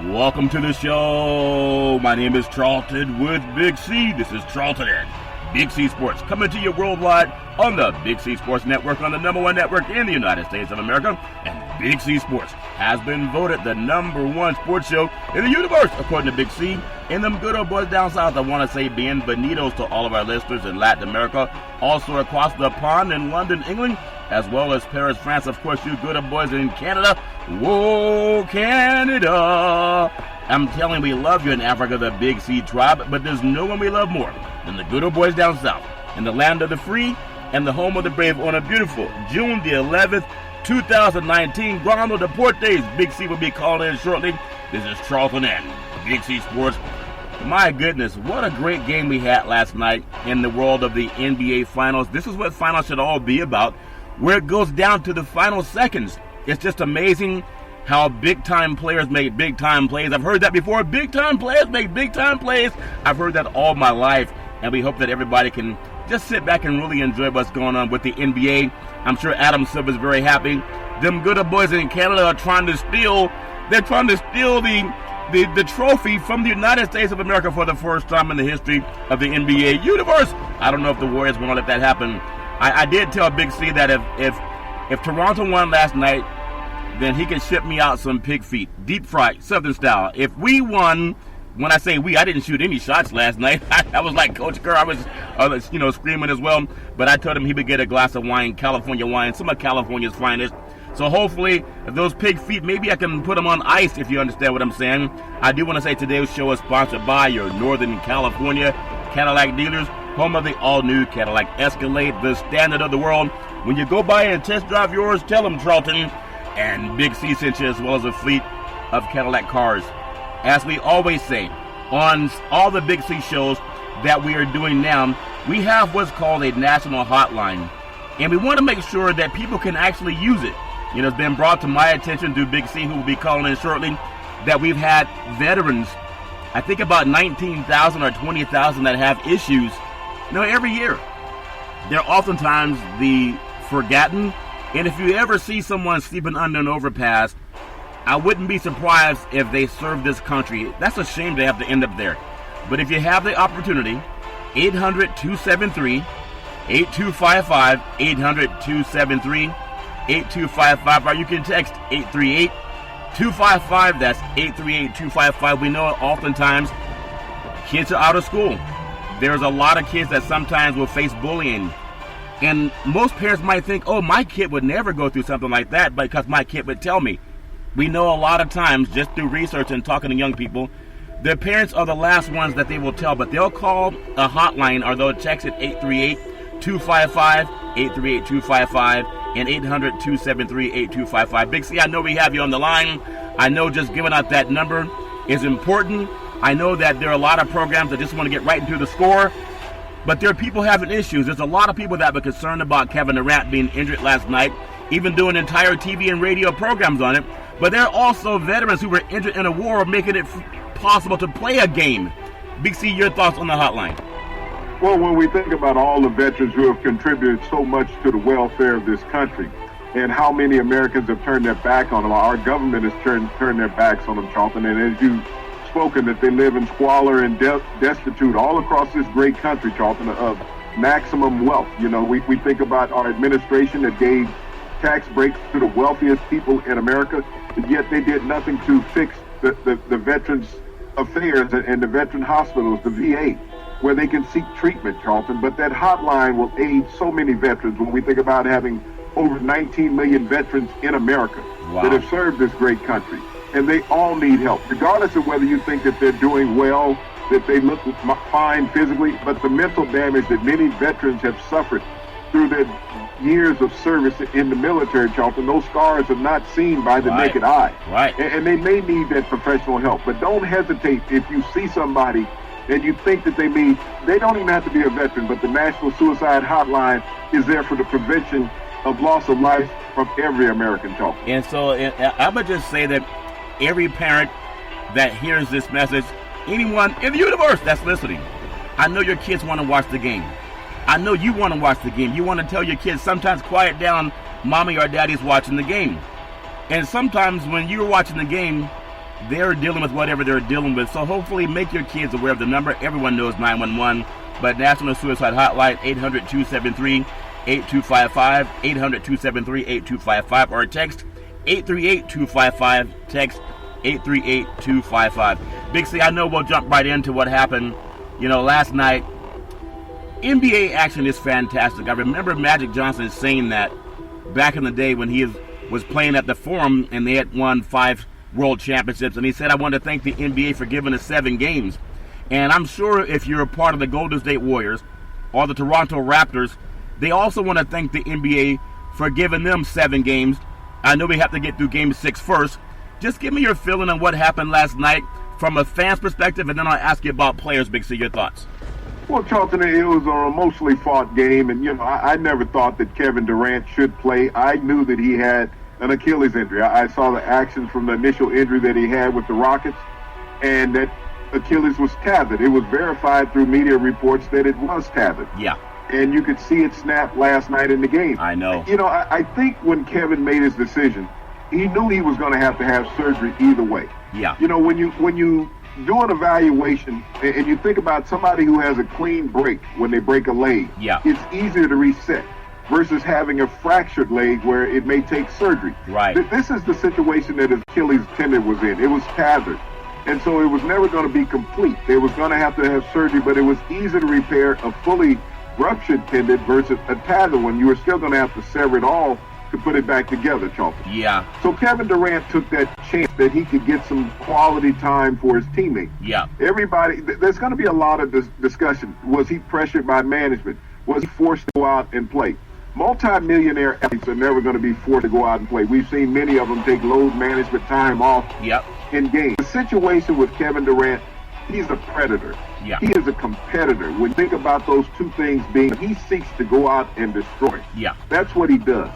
Welcome to the show. My name is Charlton with Big C. This is Charlton and Big C Sports, coming to you worldwide on the Big C Sports Network, on the #1 network in the United States of America. And Big C Sports has been voted the #1 sports show in the universe, according to Big C. And them good old boys down south, I want to say bienvenidos to all of our listeners in Latin America, also across the pond in London, England, as well as Paris, France. Of course, you good old boys in Canada. Whoa, Canada! I'm telling you, we love you in Africa, the Big C tribe, but there's no one we love more than the good old boys down south, in the land of the free and the home of the brave, on a beautiful June the 11th, 2019, Grano Deportes. Big C will be calling in shortly. This is Charlton and Big C Sports. My goodness, what a great game we had last night in the world of the NBA Finals. This is what finals should all be about, where it goes down to the final seconds. It's just amazing how big-time players make big-time plays. I've heard that before. Big-time players make big-time plays. I've heard that all my life, and we hope that everybody can just sit back and really enjoy what's going on with the NBA. I'm sure Adam Silver's very happy. Them good old boys in Canada are trying to steal. They're trying to steal the trophy from the United States of America for the first time in the history of the NBA universe. I don't know if the Warriors want to let that happen. I did tell Big C that if Toronto won last night, then he can ship me out some pig feet, deep fried, Southern style. If we won, when I say we, I didn't shoot any shots last night. I was like Coach Kerr. I was screaming as well. But I told him he would get a glass of wine, California wine, some of California's finest. So hopefully, if those pig feet, maybe I can put them on ice, if you understand what I'm saying. I do want to say today's show is sponsored by your Northern California Cadillac dealers, home of the all-new Cadillac Escalade, the standard of the world. When you go by and test drive yours, tell them Charlton and Big C sent you, as well as a fleet of Cadillac cars. As we always say, on all the Big C shows that we are doing now, we have what's called a national hotline. And we want to make sure that people can actually use it. You know, it's been brought to my attention through Big C, who will be calling in shortly, that we've had veterans, I think about 19,000 or 20,000 that have issues, every year. They're oftentimes the forgotten. And if you ever see someone sleeping under an overpass, I wouldn't be surprised if they served this country. That's a shame they have to end up there. But if you have the opportunity, 800-273-8255, 800-273-8255, or you can text 838-255. That's 838-255. We know oftentimes kids are out of school. There's a lot of kids that sometimes will face bullying. And most parents might think, oh, my kid would never go through something like that because my kid would tell me. We know a lot of times, just through research and talking to young people, their parents are the last ones that they will tell, but they'll call a hotline or they'll text at 838-255, 838-255, and 800-273-8255. Big C, I know we have you on the line. I know just giving out that number is important. I know that there are a lot of programs that just want to get right into the score. But there are people having issues. There's a lot of people that were concerned about Kevin Durant being injured last night, even doing entire TV and radio programs on it. But there are also veterans who were injured in a war, making it possible to play a game. Big C, your thoughts on the hotline? Well, when we think about all the veterans who have contributed so much to the welfare of this country and how many Americans have turned their back on them, our government has turned their backs on them, Charlton. And as you spoken, that they live in squalor and destitute all across this great country, Charlton, of maximum wealth. We think about our administration that gave tax breaks to the wealthiest people in America, and yet they did nothing to fix the veterans' affairs and the veteran hospitals, the VA, where they can seek treatment, Charlton. But that hotline will aid so many veterans when we think about having over 19 million veterans in America that have served this great country. And they all need help, regardless of whether you think that they're doing well, that they look fine physically, but the mental damage that many veterans have suffered through their years of service in the military, Charlton, those scars are not seen by the naked eye. Right. And they may need that professional help. But don't hesitate if you see somebody and you think that they don't even have to be a veteran, but the National Suicide Hotline is there for the prevention of loss of life from every American, Charlton. And so I would just say that every parent that hears this message, anyone in the universe that's listening, I know your kids want to watch the game. I know you want to watch the game. You want to tell your kids, sometimes quiet down, mommy or daddy's watching the game. And sometimes when you're watching the game, they're dealing with whatever they're dealing with. So hopefully make your kids aware of the number. Everyone knows 911, but National Suicide Hotline, 800-273-8255, 800-273-8255, or text 838-255, text 838-255. Big C, I know we'll jump right into what happened, last night. NBA action is fantastic. I remember Magic Johnson saying that back in the day when he was playing at the Forum and they had won 5 world championships, and he said, I want to thank the NBA for giving us 7 games. And I'm sure if you're a part of the Golden State Warriors or the Toronto Raptors, they also want to thank the NBA for giving them 7 games. I know we have to get through Game 6 first. Just give me your feeling on what happened last night from a fan's perspective, and then I'll ask you about players, Big C, your thoughts. Well, Charlton, it was an emotionally fought game, and, I never thought that Kevin Durant should play. I knew that he had an Achilles injury. I saw the actions from the initial injury that he had with the Rockets, and that Achilles was tethered. It was verified through media reports that it was tethered. Yeah. And you could see it snap last night in the game. I know. I think when Kevin made his decision, he knew he was going to have surgery either way. Yeah. When you do an evaluation and you think about somebody who has a clean break when they break a leg, yeah, it's easier to reset versus having a fractured leg where it may take surgery. Right. This is the situation that his Achilles tendon was in. It was tethered. And so it was never going to be complete. They was going to have surgery, but it was easy to repair a fully ruptured tendon versus a tethered one. You were still going to have to sever it all to put it back together, Charlton. Yeah. So Kevin Durant took that chance that he could get some quality time for his teammates. Yeah. Everybody, there's going to be a lot of discussion. Was he pressured by management? Was he forced to go out and play? Multi-millionaire athletes are never going to be forced to go out and play. We've seen many of them take load management time off in games. The situation with Kevin Durant, he's a predator. Yeah. He is a competitor. When you think about those two things being, he seeks to go out and destroy. Yeah. That's what he does.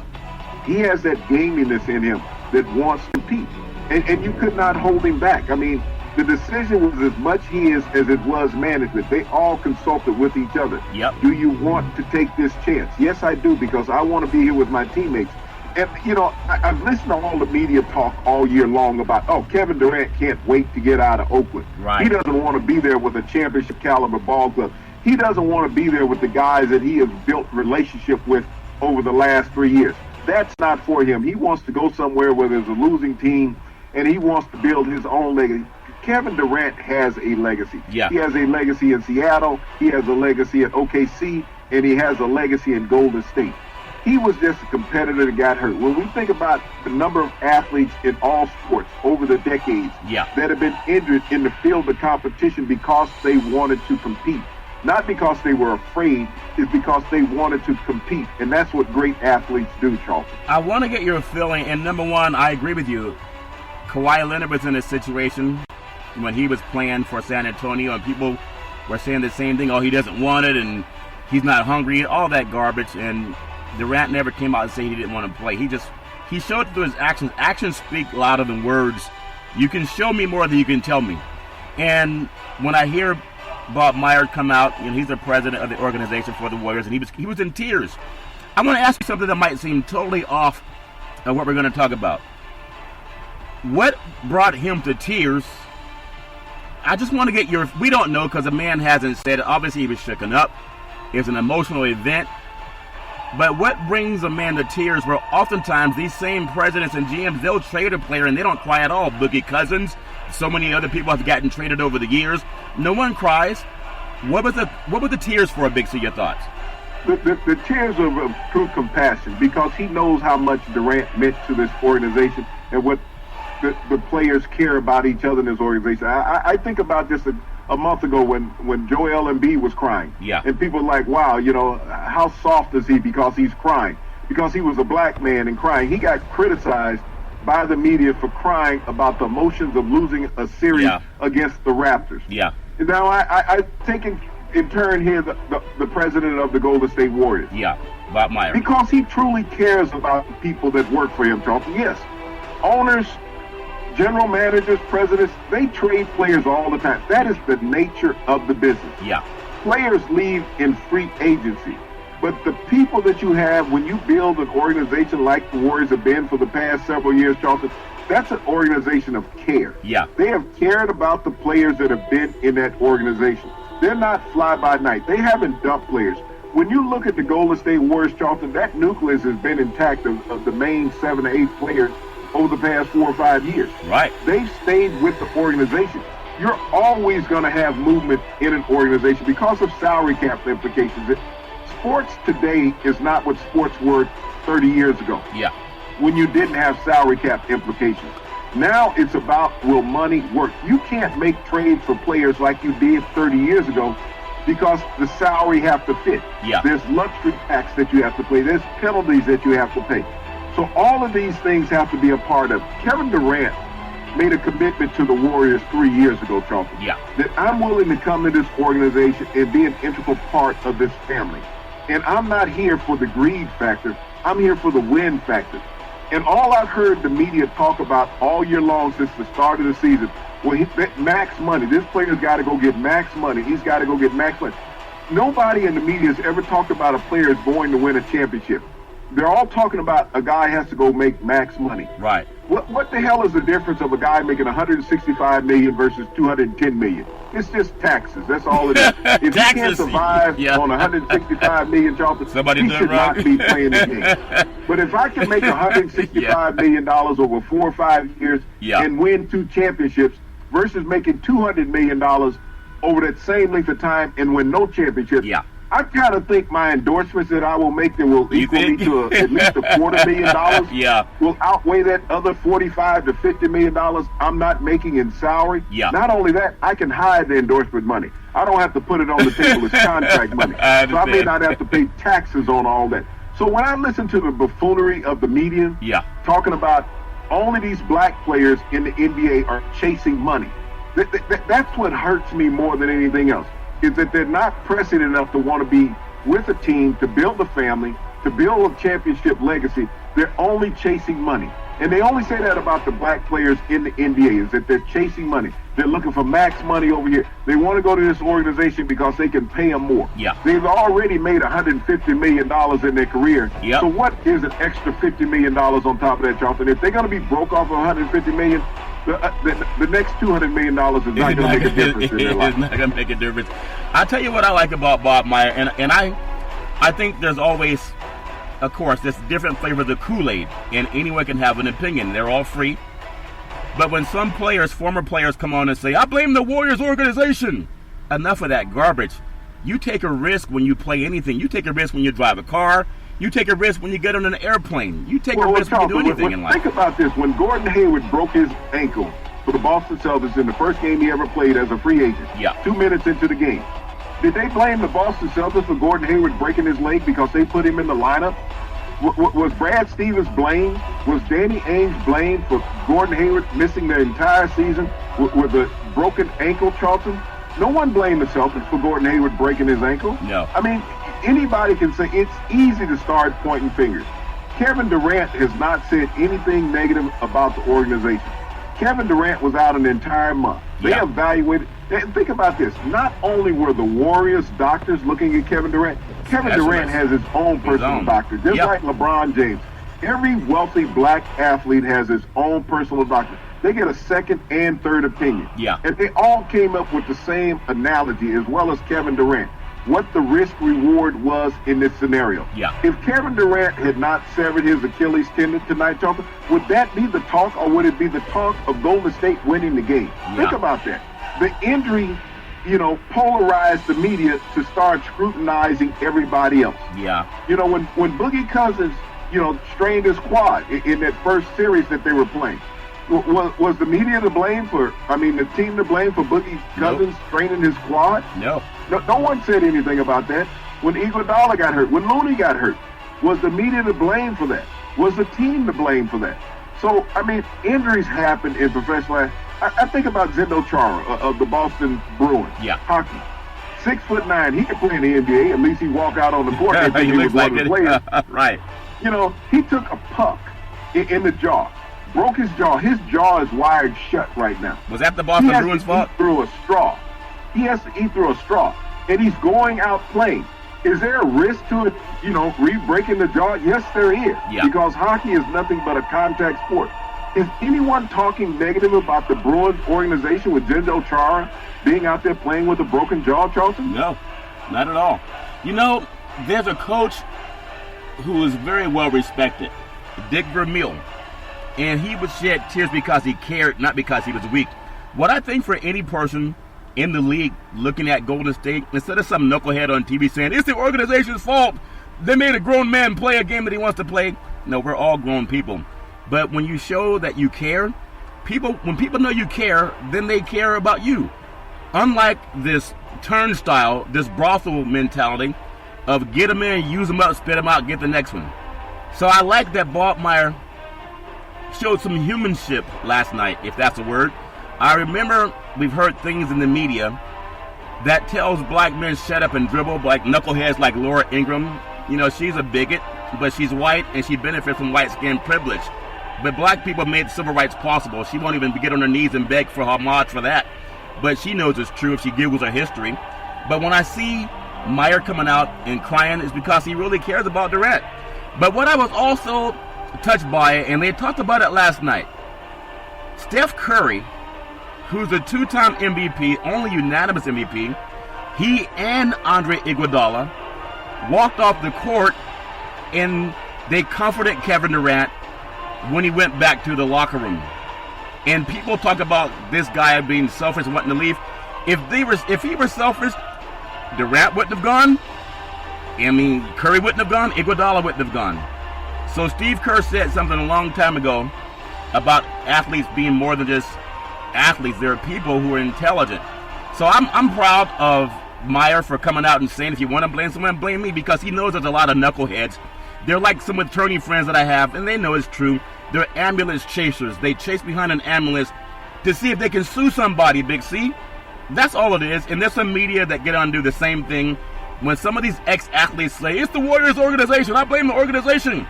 He has that gaminess in him that wants to compete. And you could not hold him back. I mean, the decision was as much his as it was management. They all consulted with each other. Yep. Do you want to take this chance? Yes, I do, because I want to be here with my teammates. And, I've listened to all the media talk all year long about, Kevin Durant can't wait to get out of Oakland. Right. He doesn't want to be there with a championship caliber ball club. He doesn't want to be there with the guys that he has built relationship with over the last 3 years. That's not for him. He wants to go somewhere where there's a losing team, and he wants to build his own legacy. Kevin Durant has a legacy. Yeah. He has a legacy in Seattle, he has a legacy at OKC, and he has a legacy in Golden State. He was just a competitor that got hurt. When we think about the number of athletes in all sports over the decades that have been injured in the field of competition because they wanted to compete, not because they were afraid, it's because they wanted to compete. And that's what great athletes do, Charlton. I want to get your feeling, and number one, I agree with you. Kawhi Leonard was in a situation when he was playing for San Antonio, and people were saying the same thing, he doesn't want it, and he's not hungry, all that garbage, and Durant never came out and said he didn't want to play. He showed it through his actions. Actions speak louder than words. You can show me more than you can tell me. And when I hear Bob Myers come out, he's the president of the organization for the Warriors, and he was in tears. I want to ask you something that might seem totally off of what we're going to talk about. What brought him to tears? I just want to get we don't know because the man hasn't said it. Obviously he was shooken up. It was an emotional event. But what brings a man to tears where oftentimes these same presidents and GMs, they'll trade a player and they don't cry at all. Boogie Cousins, so many other people have gotten traded over the years. No one cries. What was the tears for, Big C, your thoughts? The tears are of true compassion because he knows how much Durant meant to this organization and what the players care about each other in this organization. I think about this a month ago when Joel Embiid was crying. Yeah. And people were like, wow, how soft is he because he's crying? Because he was a black man and crying. He got criticized by the media for crying about the emotions of losing a series against the Raptors. Yeah. Now, I take in turn here the president of the Golden State Warriors. Yeah, Bob Myers. Because he truly cares about the people that work for him, Charlton. Yes, owners, general managers, presidents, they trade players all the time. That is the nature of the business. Yeah. Players leave in free agency. But the people that you have when you build an organization like the Warriors have been for the past several years, Charlton, That's an organization of care. Yeah. They have cared about the players that have been in that organization. They're not fly-by-night. They haven't dumped players. When you look at the Golden State Warriors, Charlton, that nucleus has been intact of the main 7 to 8 players over the past 4 or 5 years. Right. They've stayed with the organization. You're always going to have movement in an organization because of salary cap implications. Sports today is not what sports were 30 years ago. Yeah. When you didn't have salary cap implications. Now it's about will money work. You can't make trades for players like you did 30 years ago because the salary have to fit. Yeah. There's luxury tax that you have to pay. There's penalties that you have to pay. So all of these things have to be a part of. Kevin Durant made a commitment to the Warriors 3 years ago, Charlton. Yeah. That I'm willing to come to this organization and be an integral part of this family. And I'm not here for the greed factor. I'm here for the win factor. And all I've heard the media talk about all year long since the start of the season, well, max money. This player's got to go get max money. He's got to go get max money. Nobody in the media has ever talked about a player going to win a championship. They're all talking about a guy has to go make max money. Right. What the hell is the difference of a guy making $165 million versus $210 million? It's just taxes. That's all it is. If you can't survive on $165 million, Charlton, he should not be playing the game. But if I can make $165 million over 4 or 5 years and win 2 championships versus making $200 million over that same length of time and win no championships, I kind of think my endorsements that I will make that will equal me to at least $250,000 will outweigh that other $45 to $50 million I'm not making in salary. Not only that, I can hide the endorsement money. I don't have to put it on the table as contract money. So I may not have to pay taxes on all that. So when I listen to the buffoonery of the media talking about only these black players in the NBA are chasing money, that's what hurts me more than anything else. Is that they're not pressing enough to want to be with a team, to build a family, to build a championship legacy. They're only chasing money. And they only say that about the black players in the NBA, is that they're chasing money. They're looking for max money over here. They want to go to this organization because they can pay them more. They've already made $150 million in their career. So what is an extra $50 million on top of that, Charlton? If they're going to be broke off of $150 million, the next $200 million is not going to make a difference in their life. It's not going to make a difference. I'll tell you what I like about Bob Meyer, and I think there's always, of course, there's different flavors of Kool-Aid, and anyone can have an opinion. They're all free. But when some players, former players, come on and say, I blame the Warriors organization, enough of that garbage. You take a risk when you play anything. You take a risk when you drive a car. You take a risk when you get on an airplane. You take a risk when you do anything in life. Think about this. When Gordon Hayward broke his ankle for the Boston Celtics in the first game he ever played as a free agent, 2 minutes into the game, did they blame the Boston Celtics for Gordon Hayward breaking his leg because they put him in the lineup? Was Brad Stevens blamed? Was Danny Ainge blamed for Gordon Hayward missing the entire season with a broken ankle, Charlton? No one blamed the Celtics for Gordon Hayward breaking his ankle. No. I mean, anybody can say it's easy to start pointing fingers. Kevin Durant has not said anything negative about the organization. Kevin Durant was out an entire month. They evaluated. Think about this. Not only were the Warriors doctors looking at Kevin Durant, Kevin Durant has his own personal doctor, just like LeBron James. Every wealthy black athlete has his own personal doctor. They get a second and third opinion. And they all came up with the same analogy, as well as Kevin Durant, what the risk-reward was in this scenario. If Kevin Durant had not severed his Achilles tendon tonight, Charlton, would that be the talk, or would it be the talk of Golden State winning the game? Think about that. The injury, polarized the media to start scrutinizing everybody else. When Boogie Cousins, strained his quad in that first series that they were playing, was the media to blame the team to blame for Boogie Cousins straining his quad? No one said anything about that. When Iguodala got hurt, when Looney got hurt, was the media to blame for that? Was the team to blame for that? So, injuries happen in professional life. I think about Zendo Chara of the Boston Bruins. Hockey. 6'9", he could play in the NBA. At least he walk out on the court and think he was one of the players. Right. He took a puck in the jaw. Broke his jaw. His jaw is wired shut right now. Was that the Boston Bruins' fault? He has to eat through a straw. And he's going out playing. Is there a risk to it, re-breaking the jaw? Yes, there is. Because hockey is nothing but a contact sport. Is anyone talking negative about the Bruins organization with Zdeno Chara being out there playing with a broken jaw, Charlton? No, not at all. You know, there's a coach who is very well respected, Dick Vermeil, and he would shed tears because he cared, not because he was weak. What I think for any person in the league looking at Golden State, instead of some knucklehead on TV saying, it's the organization's fault, they made a grown man play a game that he wants to play. No, we're all grown people. But when you show that you care, when people know you care, then they care about you. Unlike this turnstile, this brothel mentality of get them in, use them up, spit them out, get the next one. So I like that Bob Meyer showed some humanship last night, if that's a word. I remember we've heard things in the media that tells black men shut up and dribble, like knuckleheads like Laura Ingraham. You know, she's a bigot, but she's white and she benefits from white skin privilege. But black people made civil rights possible. She won't even get on her knees and beg for homage for that. But she knows it's true if she Googles her history. But when I see Meyer coming out and crying, it's because he really cares about Durant. But what I was also touched by, and they talked about it last night, Steph Curry, who's a two-time MVP, only unanimous MVP, he and Andre Iguodala walked off the court and they comforted Kevin Durant when he went back to the locker room. And people talk about this guy being selfish and wanting to leave. If he were selfish, Durant wouldn't have gone. I mean, Curry wouldn't have gone. Iguodala wouldn't have gone. So Steve Kerr said something a long time ago about athletes being more than just athletes. They're people who are intelligent. So I'm proud of Meyer for coming out and saying, if you want to blame someone, blame me, because he knows there's a lot of knuckleheads. They're like some attorney friends that I have, and they know it's true. They're ambulance chasers. They chase behind an ambulance to see if they can sue somebody, Big C. That's all it is. And there's some media that get on and do the same thing. When some of these ex-athletes say, it's the Warriors organization, I blame the organization,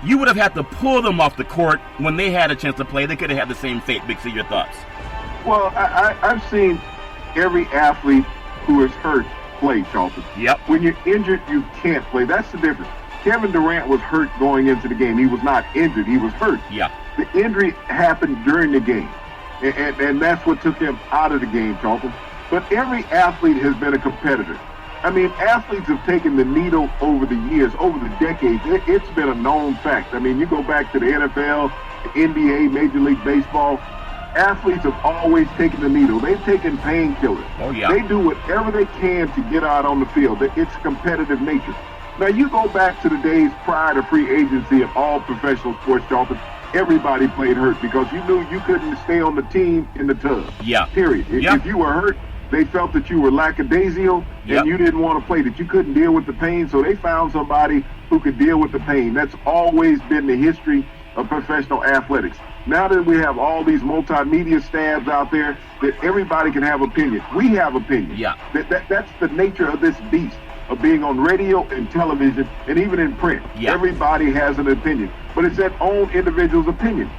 you would have had to pull them off the court when they had a chance to play. They could have had the same fate. Big C, your thoughts? Well, I've seen every athlete who is hurt play, Charlton. Yep. When you're injured, you can't play. That's the difference. Kevin Durant was hurt going into the game. He was not injured. He was hurt. Yeah. The injury happened during the game, and that's what took him out of the game, Charlton. But every athlete has been a competitor. I mean, athletes have taken the needle over the years, over the decades. It's been a known fact. I mean, you go back to the NFL, the NBA, Major League Baseball, athletes have always taken the needle. They've taken painkillers. Oh, yeah. They do whatever they can to get out on the field. It's competitive nature. Now, you go back to the days prior to free agency of all professional sports, Charlton, everybody played hurt because you knew you couldn't stay on the team in the tub. Yeah. Period. If you were hurt, they felt that you were lackadaisical and you didn't want to play, that you couldn't deal with the pain, so they found somebody who could deal with the pain. That's always been the history of professional athletics. Now that we have all these multimedia stabs out there, that everybody can have opinion. We have opinion. Yeah. That's the nature of this beast, of being on radio and television and even in print. Yeah. Everybody has an opinion, but it's that own individual's opinion.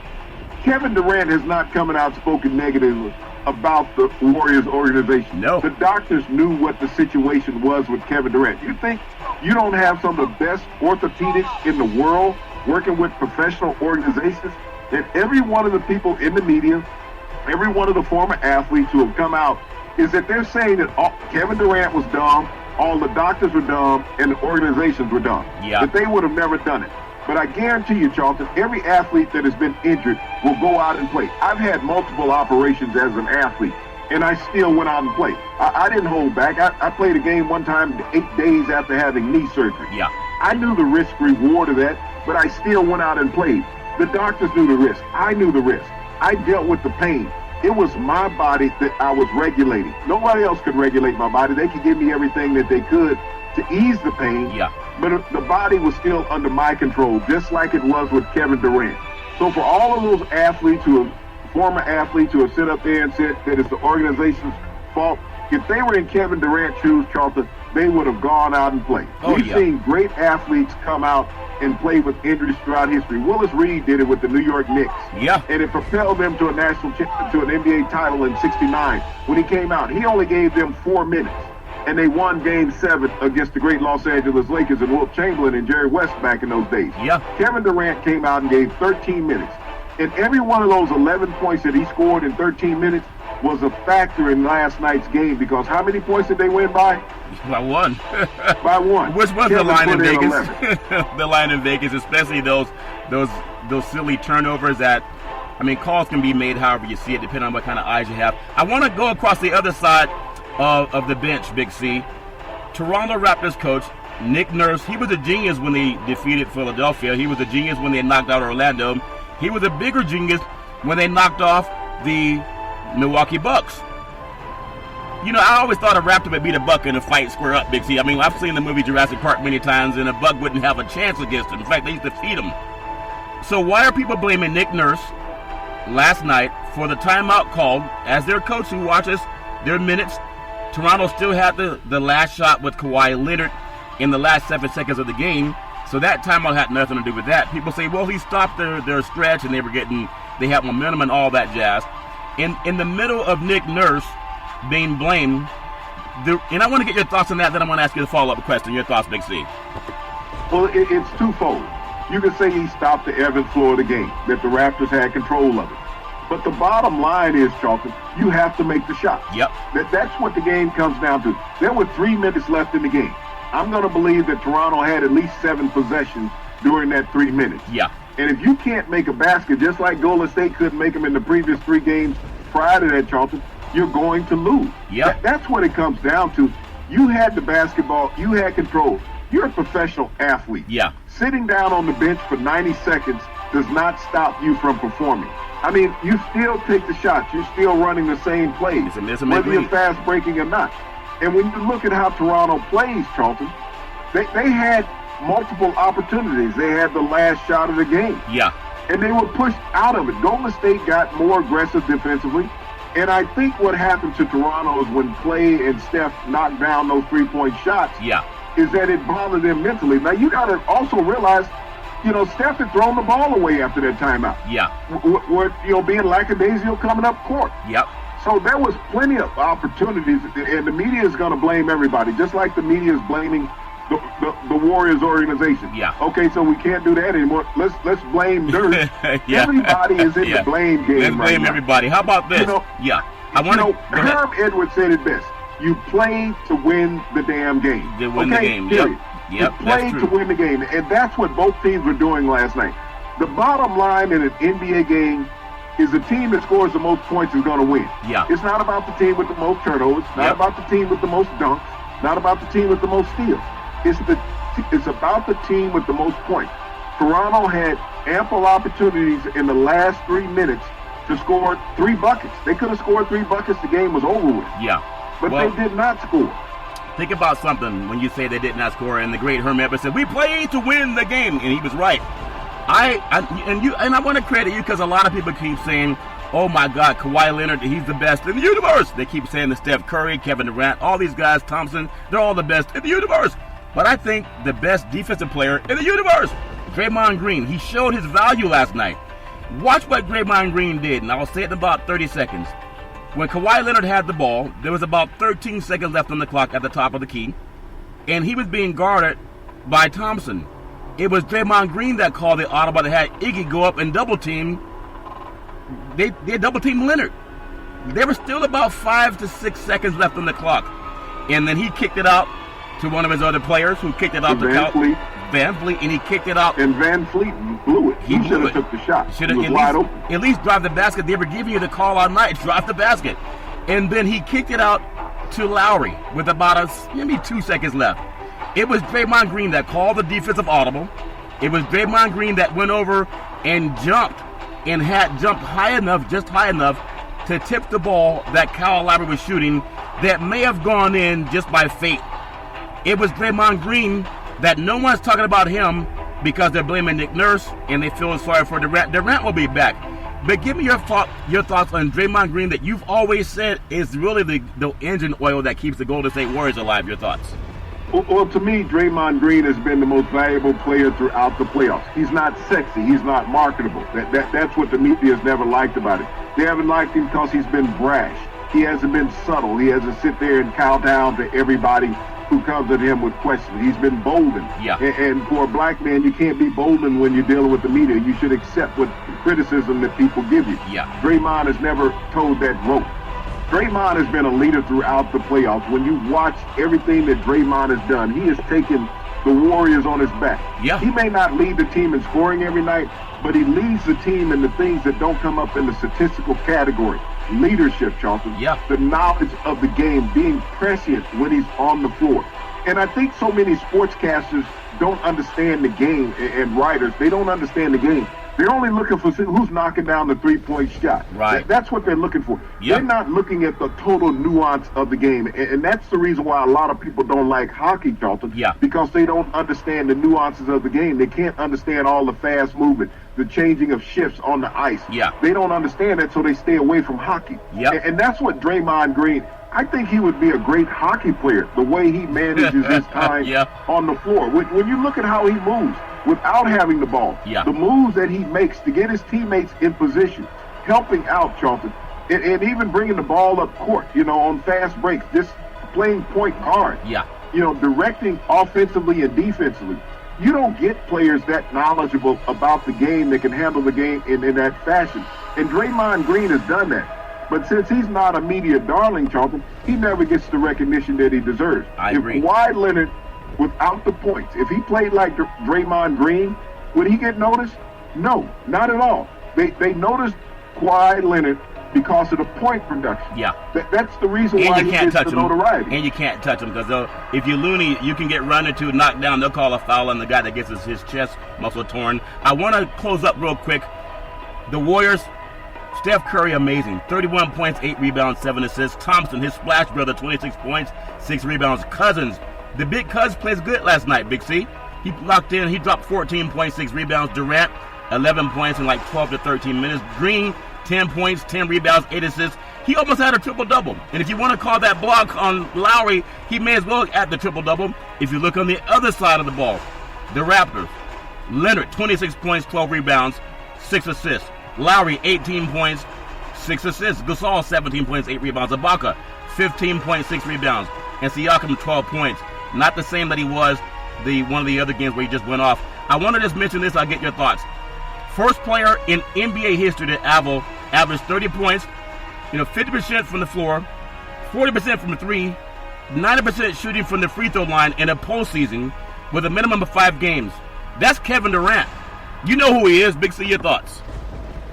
Kevin Durant has not come out spoken negatively about the Warriors organization. No. The doctors knew what the situation was with Kevin Durant. You think you don't have some of the best orthopedics in the world working with professional organizations? And every one of the people in the media, every one of the former athletes who have come out, is that they're saying that Kevin Durant was dumb, all the doctors were dumb, and the organizations were dumb. Yeah. That they would have never done it. But I guarantee you, Charlton, every athlete that has been injured will go out and play. I've had multiple operations as an athlete, and I still went out and played. I didn't hold back. I played a game one time 8 days after having knee surgery. Yeah. I knew the risk-reward of that, but I still went out and played. The doctors knew the risk. I knew the risk. I dealt with the pain. It was my body that I was regulating. Nobody else could regulate my body. They could give me everything that they could to ease the pain. Yeah. But the body was still under my control, just like it was with Kevin Durant. So for all of those athletes former athletes who have sit up there and said that it's the organization's fault, if they were in Kevin Durant's shoes, Charlton, they would have gone out and played. We've seen great athletes come out and play with injuries throughout history. Willis Reed did it with the New York Knicks. Yeah. And it propelled them to an NBA title in '69. When he came out, he only gave them 4 minutes. And they won Game 7 against the great Los Angeles Lakers and Wilt Chamberlain and Jerry West back in those days. Yeah. Kevin Durant came out and gave 13 minutes. And every one of those 11 points that he scored in 13 minutes was a factor in last night's game, because how many points did they win by? By one. By one. Which was Kevin the line in put Vegas. The line in Vegas, especially those silly turnovers that, I mean, calls can be made however you see it, depending on what kind of eyes you have. I want to go across the other side of the bench, Big C. Toronto Raptors coach Nick Nurse, he was a genius when they defeated Philadelphia. He was a genius when they knocked out Orlando. He was a bigger genius when they knocked off the Milwaukee Bucks. You know, I always thought a Raptor would beat a Buck in a fight square up, Big C. I mean, I've seen the movie Jurassic Park many times, and a Buck wouldn't have a chance against him. In fact, they used to feed him. So why are people blaming Nick Nurse last night for the timeout called as their coach who watches their minutes? Toronto still had the last shot with Kawhi Leonard in the last 7 seconds of the game, so that timeout had nothing to do with that. People say, well, he stopped their stretch and they had momentum and all that jazz. In the middle of Nick Nurse being blamed, and I want to get your thoughts on that, then I'm going to ask you the follow-up question. Your thoughts, Big C. Well, it's twofold. You can say he stopped the ebb and flow of the game, that the Raptors had control of it. But the bottom line is, Charlton, you have to make the shot. Yep. That's what the game comes down to. There were 3 minutes left in the game. I'm going to believe that Toronto had at least 7 possessions during that 3 minutes. Yeah. And if you can't make a basket, just like Golden State couldn't make them in the previous 3 games prior to that, Charlton, you're going to lose. Yeah. That's what it comes down to. You had the basketball. You had control. You're a professional athlete. Yeah. Sitting down on the bench for 90 seconds does not stop you from performing. I mean, you still take the shots. You're still running the same plays, whether you're fast breaking or not. And when you look at how Toronto plays, Charlton, they had multiple opportunities. They had the last shot of the game. Yeah. And they were pushed out of it. Golden State got more aggressive defensively. And I think what happened to Toronto is when Clay and Steph knocked down those 3-point shots, is that it bothered them mentally. Now, you got to also realize, you know, Steph had thrown the ball away after that timeout. Yeah. Being lackadaisical coming up court. Yep. So there was plenty of opportunities, and the media is going to blame everybody, just like the media is blaming the Warriors organization. Yeah. Okay, so we can't do that anymore. Let's blame Nurse. Everybody is in the blame game. Let's blame everybody. How about this? Herb Edwards said it best. You play to win the damn game. To win the game. Period. Yep. You play to win the game, and that's what both teams were doing last night. The bottom line in an NBA game is the team that scores the most points is going to win. Yeah. It's not about the team with the most turnovers, not about the team with the most dunks, not about the team with the most steals. It's about the team with the most points. Toronto had ample opportunities in the last 3 minutes to score 3 buckets. They could have scored 3 buckets. The game was over with. Yeah. But they did not score. Think about something when you say they did not score, and the great Herm Edwards said, we played to win the game, and he was right. I want to credit you because a lot of people keep saying, oh my God, Kawhi Leonard, he's the best in the universe. They keep saying that Steph Curry, Kevin Durant, all these guys, Thompson, they're all the best in the universe. But I think the best defensive player in the universe, Draymond Green, he showed his value last night. Watch what Draymond Green did, and I'll say it in about 30 seconds. When Kawhi Leonard had the ball, there was about 13 seconds left on the clock at the top of the key, and he was being guarded by Thompson. It was Draymond Green that called the audible that had Iggy go up and double team. They double teamed Leonard. There was still about 5 to 6 seconds left on the clock, and then he kicked it out to one of his other players who kicked it out to Van Vliet, and he kicked it out. And Van Vliet blew it. He should have took the shot. He was wide open. At least drive the basket. They were giving you the call all night, drive the basket. And then he kicked it out to Lowry with about maybe 2 seconds left. It was Draymond Green that called the defensive audible. It was Draymond Green that went over and jumped high enough, just high enough, to tip the ball that Kyle Lowry was shooting that may have gone in just by fate. It was Draymond Green that no one's talking about him because they're blaming Nick Nurse and they feel sorry for Durant. Durant will be back. But give me your thoughts on Draymond Green that you've always said is really the engine oil that keeps the Golden State Warriors alive. Your thoughts? Well, to me, Draymond Green has been the most valuable player throughout the playoffs. He's not sexy. He's not marketable. That's what the media has never liked about it. They haven't liked him because he's been brash. He hasn't been subtle. He hasn't sit there and cow down to everybody who comes at him with questions. He's been boldened. Yeah. And for a black man, you can't be boldened when you're dealing with the media. You should accept what criticism that people give you. Yeah. Draymond has never told that rope. Draymond has been a leader throughout the playoffs. When you watch everything that Draymond has done, he has taken the Warriors on his back. Yeah. He may not lead the team in scoring every night, but he leads the team in the things that don't come up in the statistical category. Leadership, Charlton. Yeah. The knowledge of the game, being prescient when he's on the floor. And I think so many sportscasters don't understand the game, and writers, they don't understand the game. They're only looking for who's knocking down the three-point shot. Right. That's what they're looking for. Yep. They're not looking at the total nuance of the game. And that's the reason why a lot of people don't like hockey, Charlton. Yeah. Because they don't understand the nuances of the game. They can't understand all the fast movement, the changing of shifts on the ice. Yeah. They don't understand that, so they stay away from hockey. Yep. And that's what Draymond Green, I think he would be a great hockey player, the way he manages his time Yeah. on the floor. When you look at how he moves without having the ball, Yeah. the moves that he makes to get his teammates in position, helping out, Charlton, and even bringing the ball up court, on fast breaks, just playing point guard, Yeah. directing offensively and defensively. You don't get players that knowledgeable about the game that can handle the game in that fashion. And Draymond Green has done that. But since he's not a media darling, Charlton, he never gets the recognition that he deserves. I agree. If Kawhi Leonard, without the points, if he played like Draymond Green, would he get noticed? No, not at all. They noticed Kawhi Leonard because of the point production. Yeah. That's the reason why And you he can't gets touch the him. notoriety. And you can't touch him because if you're loony, you can get run into, knocked down. They'll call a foul on the guy that gets his chest muscle torn. I want to close up real quick. The Warriors, Steph Curry, amazing. 31 points, 8 rebounds, 7 assists. Thompson, his splash brother, 26 points, 6 rebounds. Cousins, the big Cuz plays good last night, Big C. He locked in. He dropped 14.6 rebounds. Durant, 11 points in like 12 to 13 minutes. Green, 10 points, 10 rebounds, 8 assists. He almost had a triple-double. And if you want to call that block on Lowry, he may as well add the triple-double. If you look on the other side of the ball, the Raptors, Leonard, 26 points, 12 rebounds, 6 assists. Lowry, 18 points, 6 assists. Gasol, 17 points, 8 rebounds. Ibaka, 15.6 rebounds. And Siakam, 12 points. Not the same that he was one of the other games where he just went off. I want to just mention this. I'll get your thoughts. First player in NBA history to average 30 points, 50% from the floor, 40% from the three, 90% shooting from the free throw line in a postseason with a minimum of 5 games. That's Kevin Durant. You know who he is. Big C, your thoughts.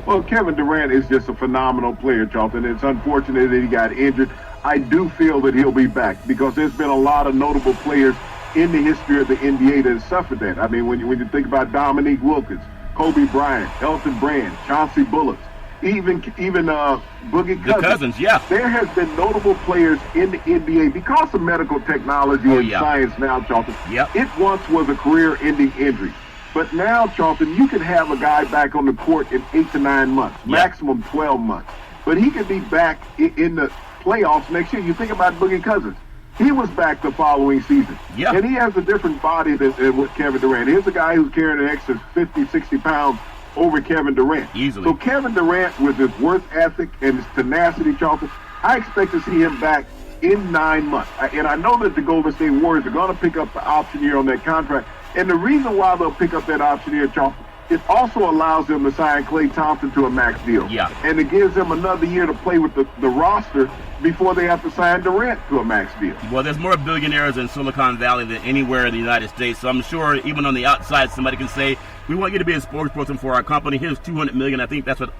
Well, Kevin Durant is just a phenomenal player, Charlton. It's unfortunate that he got injured. I do feel that he'll be back because there's been a lot of notable players in the history of the NBA that have suffered that. I mean, when you think about Dominique Wilkins, Kobe Bryant, Elton Brand, Chauncey Billups, even Boogie Cousins. The Cousins, yeah. There has been notable players in the NBA because of medical technology and science now, Charlton. Yep. It once was a career-ending injury. But now, Charlton, you can have a guy back on the court in 8 to 9 months, maximum 12 months. But he could be back in the playoffs next year. You think about Boogie Cousins. He was back the following season. Yeah. And he has a different body than what Kevin Durant. Here's a guy who's carrying an extra 50, 60 pounds over Kevin Durant. Easily. So Kevin Durant, with his work ethic and his tenacity, Charlton, I expect to see him back in 9 months. And I know that the Golden State Warriors are going to pick up the option year on that contract. And the reason why they'll pick up that option year, Charlton, it also allows them to sign Klay Thompson to a max deal. Yeah. And it gives them another year to play with the roster before they have to sign Durant to a max deal. Well, there's more billionaires in Silicon Valley than anywhere in the United States. So I'm sure even on the outside, somebody can say, we want you to be a spokesperson for our company. Here's $200 million. I think that's what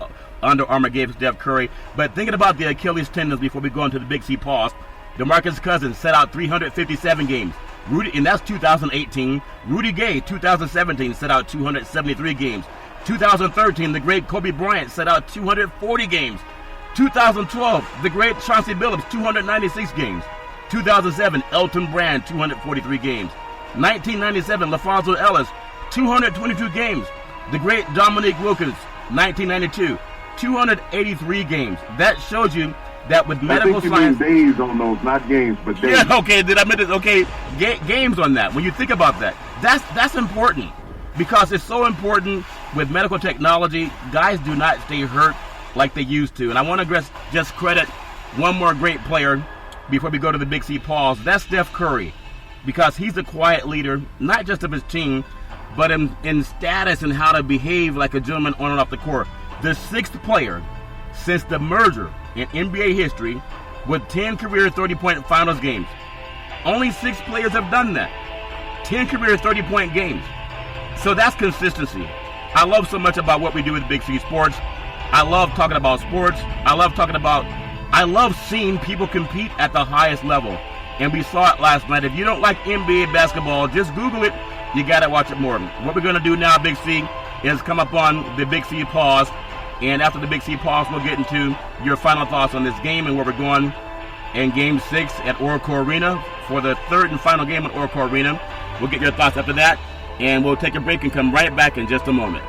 Under Armour gave Steph Curry. But thinking about the Achilles tendons before we go into the Big C pause, DeMarcus Cousins set out 357 games. And that's 2018. Rudy Gay, 2017, set out 273 games. 2013, the great Kobe Bryant set out 240 games. 2012, the great Chauncey Billups, 296 games. 2007, Elton Brand, 243 games. 1997, LaFonso Ellis, 222 games. The great Dominique Wilkins, 1992, 283 games. That shows you that with medical science, days on those, not games, but days. Yeah, okay. Did I miss it? Okay, games on that. When you think about that, that's important because it's so important with medical technology. Guys do not stay hurt like they used to, and I want to just credit one more great player before we go to the Big C pause. That's Steph Curry. because he's a quiet leader, not just of his team, but in status and how to behave like a gentleman on and off the court. The 6th player since the merger in NBA history with 10 career 30-point finals games. Only 6 players have done that. 10 career 30-point games. So that's consistency. I love so much about what we do with Big C Sports. I love talking about sports. I love seeing people compete at the highest level. And we saw it last night. If you don't like NBA basketball, just Google it. You got to watch it more. What we're going to do now, Big C, is come up on the Big C pause. And after the Big C pause, we'll get into your final thoughts on this game and where we're going in Game 6 at Oracle Arena for the 3rd and final game at Oracle Arena. We'll get your thoughts after that. And we'll take a break and come right back in just a moment.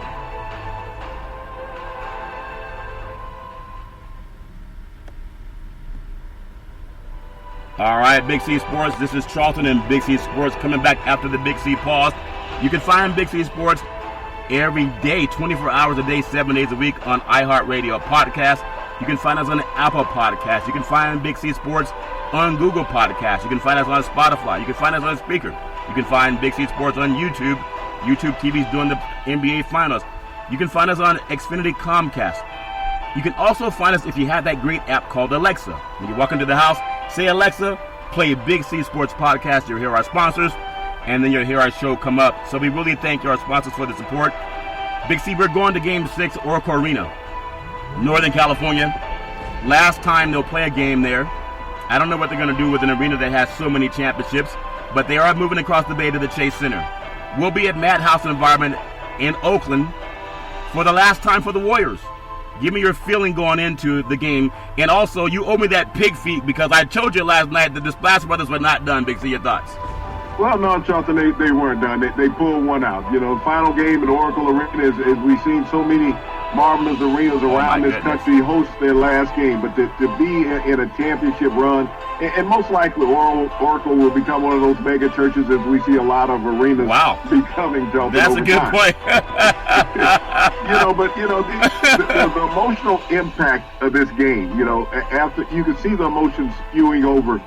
All right, Big C Sports. This is Charlton and Big C Sports coming back after the Big C pause. You can find Big C Sports every day, 24 hours a day, 7 days a week on iHeartRadio Podcast. You can find us on Apple Podcasts. You can find Big C Sports on Google Podcasts. You can find us on Spotify. You can find us on Spreaker. You can find Big C Sports on YouTube. YouTube TV is doing the NBA Finals. You can find us on Xfinity Comcast. You can also find us if you have that great app called Alexa. When you walk into the house, say, Alexa, play Big C Sports Podcast. You'll hear our sponsors, and then you'll hear our show come up. So we really thank our sponsors for the support. Big C, we're going to Game 6, Oracle Arena, Northern California. Last time they'll play a game there. I don't know what they're going to do with an arena that has so many championships, but they are moving across the bay to the Chase Center. We'll be at Madhouse Environment in Oakland for the last time for the Warriors. Give me your feeling going into the game. And also, you owe me that pig feet because I told you last night that the Splash Brothers were not done. Big C, your thoughts? Well, no, Charlton, they weren't done. They pulled one out. You know, final game at Oracle Arena, as we've seen so many marvelous arenas around this country host their last game. But to be in a championship run, and most likely Oracle will become one of those mega churches as we see a lot of arenas becoming, Charlton. That's a good point. The emotional impact of this game, after you can see the emotions spewing over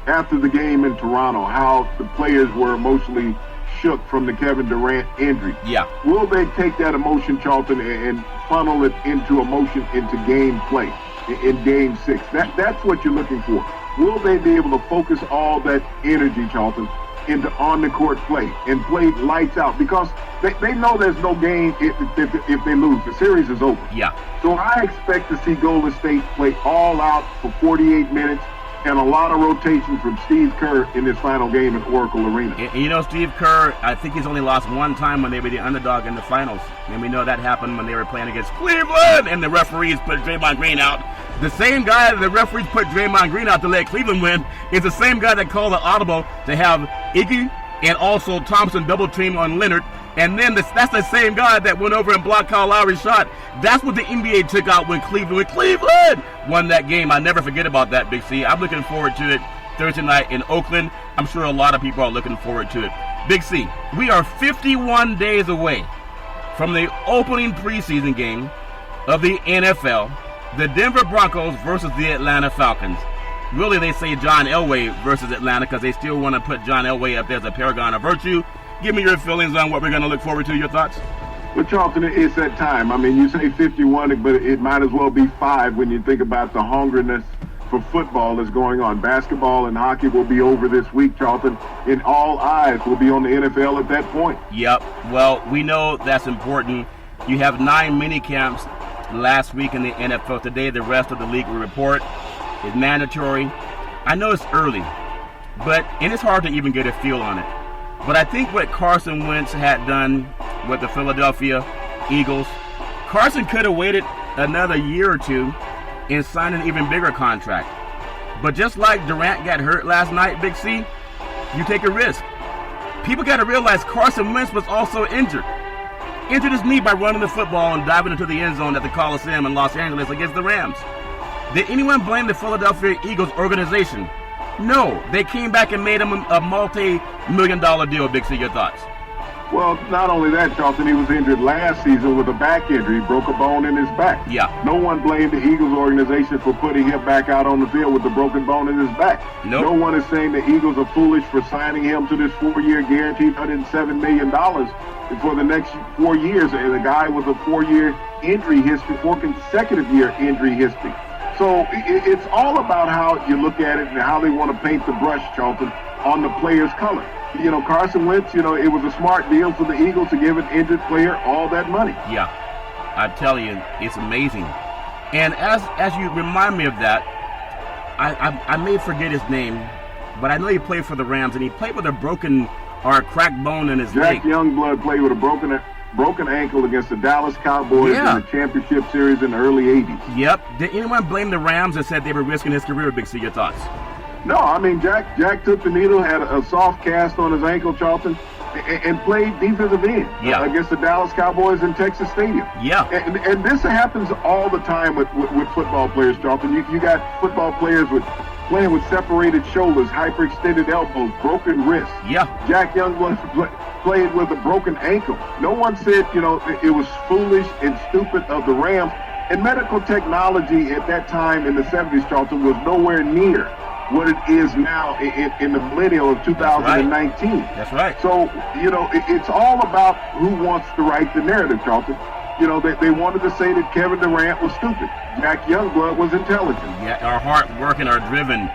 after the game in Toronto, how the players were emotionally shook from the Kevin Durant injury. Yeah. Will they take that emotion, Charlton, and funnel it into emotion into game play in Game 6? That's what you're looking for. Will they be able to focus all that energy, Charlton, into on-the-court play and play lights out? Because they know there's no game if they lose. The series is over. Yeah. So I expect to see Golden State play all out for 48 minutes and a lot of rotation from Steve Kerr in this final game at Oracle Arena. And Steve Kerr, I think he's only lost one time when they were the underdog in the finals. And we know that happened when they were playing against Cleveland and the referees put Draymond Green out. The same guy that the referees put Draymond Green out to let Cleveland win is the same guy that called the audible to have Iggy and also Thompson double team on Leonard. And then that's the same guy that went over and blocked Kyle Lowry's shot. That's what the NBA took out when Cleveland won that game. I never forget about that, Big C. I'm looking forward to it Thursday night in Oakland. I'm sure a lot of people are looking forward to it. Big C, we are 51 days away from the opening preseason game of the NFL, the Denver Broncos versus the Atlanta Falcons. Really, they say John Elway versus Atlanta because they still want to put John Elway up there as a paragon of virtue. Give me your feelings on what we're going to look forward to, your thoughts. Well, Charlton, it's that time. I mean, you say 51, but it might as well be 5 when you think about the hungriness for football that's going on. Basketball and hockey will be over this week, Charlton, and all eyes will be on the NFL at that point. Yep. Well, we know that's important. You have 9 mini camps last week in the NFL. Today, the rest of the league will report. It's mandatory. I know it's early, and it's hard to even get a feel on it. But I think what Carson Wentz had done with the Philadelphia Eagles, Carson could have waited another year or two and signed an even bigger contract. But just like Durant got hurt last night, Big C, you take a risk. People got to realize Carson Wentz was also injured. Injured his knee by running the football and diving into the end zone at the Coliseum in Los Angeles against the Rams. Did anyone blame the Philadelphia Eagles organization? No, they came back and made him a multi-million-dollar deal. Big C, your thoughts? Well, not only that, Charlton, he was injured last season with a back injury. He broke a bone in his back. Yeah. No one blamed the Eagles organization for putting him back out on the field with a broken bone in his back. Nope. No one is saying the Eagles are foolish for signing him to this 4-year guaranteed $107 million for the next 4 years. And the guy with a 4-year injury history, 4 consecutive year injury history. So it's all about how you look at it and how they want to paint the brush, Charlton, on the player's color. You know, Carson Wentz, you know, it was a smart deal for the Eagles to give an injured player all that money. Yeah, I tell you, it's amazing. And as you remind me of that, I may forget his name, but I know he played for the Rams, and he played with a broken or a cracked bone in his leg. Jack Youngblood played with a broken ankle against the Dallas Cowboys in the championship series in the early 80s. Yep. Did anyone blame the Rams and said they were risking his career, Big C? Your thoughts? No, I mean, Jack took the needle, had a soft cast on his ankle, Charlton, and played defensive end against the Dallas Cowboys in Texas Stadium. Yeah. And this happens all the time with football players, Charlton. You got football players playing with separated shoulders, hyperextended elbows, broken wrists. Yeah. Jack Youngblood played with a broken ankle. No one said, you know, it was foolish and stupid of the Rams. And medical technology at that time in the 70s, Charlton, was nowhere near what it is now in the millennial of 2019. That's right. So, you know, it's all about who wants to write the narrative, Charlton. You know, they wanted to say that Kevin Durant was stupid. Jack Youngblood was intelligent. Yeah, are hard working, are driven.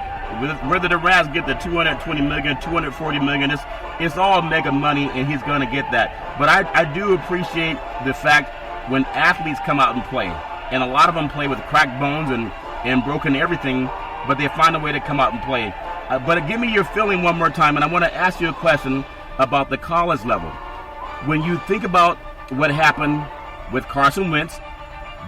Whether the Rams get the $220 million, $240 million, it's all mega money, and he's going to get that. But I do appreciate the fact when athletes come out and play, and a lot of them play with cracked bones and broken everything, but they find a way to come out and play. But give me your feeling one more time, and I want to ask you a question about the college level. When you think about what happened with Carson Wentz,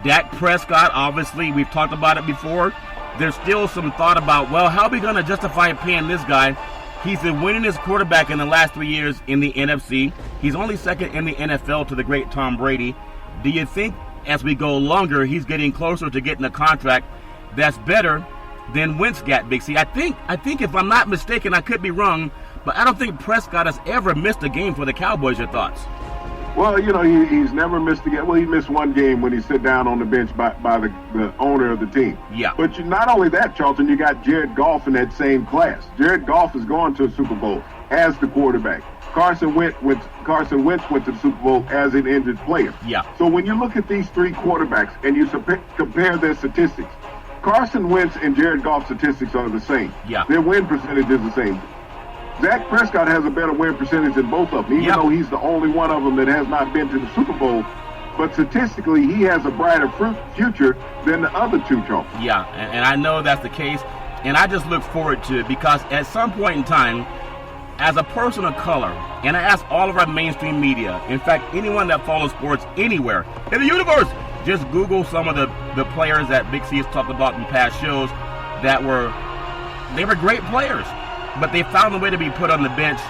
Dak Prescott, obviously, we've talked about it before. There's still some thought about, well, how are we going to justify paying this guy? He's the winningest quarterback in the last 3 years in the NFC. He's only second in the NFL to the great Tom Brady. Do you think as we go longer, he's getting closer to getting a contract that's better than Wentz got, Big C? I think if I'm not mistaken, I could be wrong, but I don't think Prescott has ever missed a game for the Cowboys. Your thoughts? Well, you know, he's never missed a game. Well, he missed one game when he sat down on the bench by the owner of the team. Yeah. But not only that, Charlton, you got Jared Goff in that same class. Jared Goff has gone to a Super Bowl as the quarterback. Carson Wentz went to the Super Bowl as an injured player. Yeah. So when you look at these three quarterbacks and you compare their statistics, Carson Wentz and Jared Goff's statistics are the same. Yeah. Their win percentage is the same. Dak Prescott has a better win percentage than both of them, even though he's the only one of them that has not been to the Super Bowl. But statistically, he has a brighter future than the other two, Charlton. Yeah, and I know that's the case, and I just look forward to it because at some point in time, as a person of color, and I ask all of our mainstream media, in fact, anyone that follows sports anywhere in the universe, just Google some of the players that Big C has talked about in past shows that were great players, but they found a way to be put on the bench,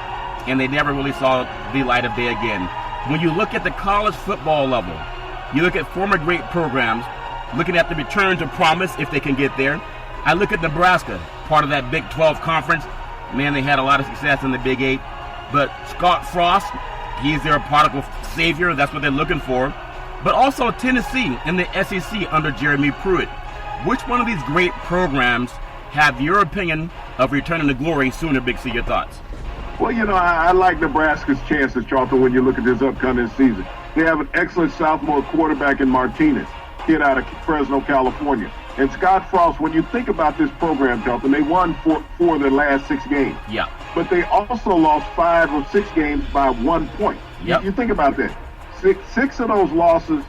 and they never really saw the light of day again. When you look at the college football level, you look at former great programs, looking at the return to promise if they can get there. I look at Nebraska, part of that Big 12 conference. Man, they had a lot of success in the Big 8. But Scott Frost, he's their prodigal savior. That's what they're looking for. But also Tennessee in the SEC under Jeremy Pruitt. Which one of these great programs have your opinion of returning to glory sooner, Big C? Your thoughts? Well, you know, I like Nebraska's chances, Charlton, when you look at this upcoming season. They have an excellent sophomore quarterback in Martinez, kid out of Fresno, California. And Scott Frost, when you think about this program, Charlton, they won four of their last 6 games. Yeah. But they also lost 5 of 6 games by 1 point. Yep. You think about that. Six of those losses,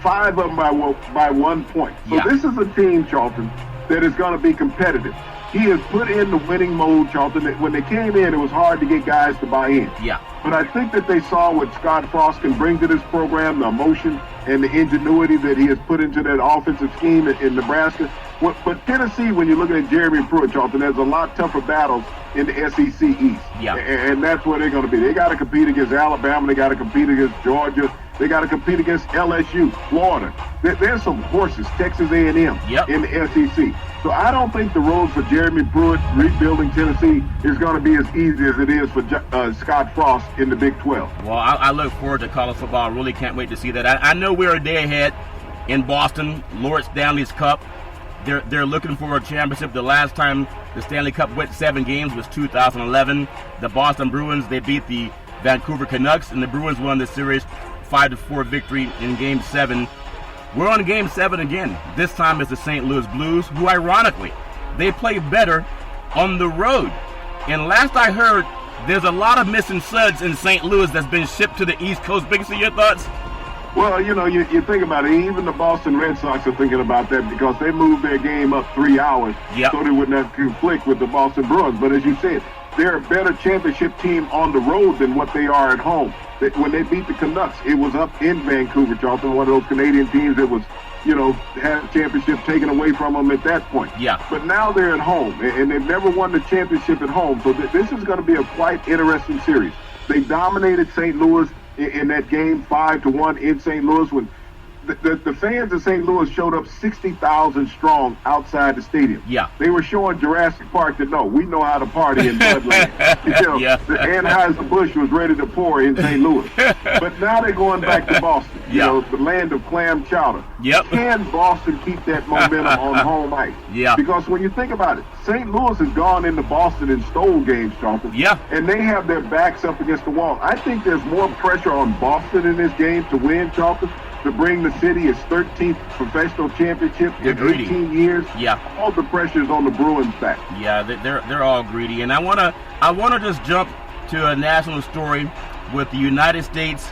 5 of them by 1 point. So this is a team, Charlton, that is going to be competitive. He has put in the winning mode, Charlton. When they came in, it was hard to get guys to buy in. Yeah. But I think that they saw what Scott Frost can bring to this program, the emotion and the ingenuity that he has put into that offensive scheme in Nebraska. But Tennessee, when you're looking at Jeremy Pruitt, Charlton, there's a lot tougher battles in the SEC East. Yeah. And that's where they're going to be. They got to compete against Alabama. They got to compete against Georgia. They got to compete against LSU, Florida. There's some horses, Texas A&M in the SEC. So I don't think the road for Jeremy Pruitt rebuilding Tennessee is going to be as easy as it is for Scott Frost in the Big 12. Well, I look forward to college football. I really can't wait to see that. I know we're a day ahead in Boston, Lord Stanley's Cup. They're looking for a championship. The last time the Stanley Cup went 7 games was 2011. The Boston Bruins, they beat the Vancouver Canucks, and the Bruins won the series 5-4 victory in Game 7. We're on Game 7 again. This time it's the St. Louis Blues, who ironically, they play better on the road. And last I heard, there's a lot of missing suds in St. Louis that's been shipped to the East Coast. Big C, your thoughts? Well, you think about it. Even the Boston Red Sox are thinking about that because they moved their game up 3 hours so they would not conflict with the Boston Bruins. But as you said, they're a better championship team on the road than what they are at home. When they beat the Canucks, it was up in Vancouver, Charlton, one of those Canadian teams that was, had a championship taken away from them at that point. Yeah. But now they're at home, and they've never won the championship at home. So this is going to be a quite interesting series. They dominated St. Louis in that game 5-1 in St. Louis when the fans of St. Louis showed up 60,000 strong outside the stadium. Yeah. They were showing Jurassic Park that, no, we know how to party in Bloodland. The Anheuser-Busch was ready to pour in St. Louis. But now they're going back to Boston, the land of clam chowder. Yep. Can Boston keep that momentum on home ice? Yeah. Because when you think about it, St. Louis has gone into Boston and stole games, Charlton. Yeah. And they have their backs up against the wall. I think there's more pressure on Boston in this game to win, Charlton, to bring the city its 13th professional championship in 18 years. Yeah. All the pressure's on the Bruins' back. Yeah, they're all greedy. And I wanna just jump to a national story with the United States.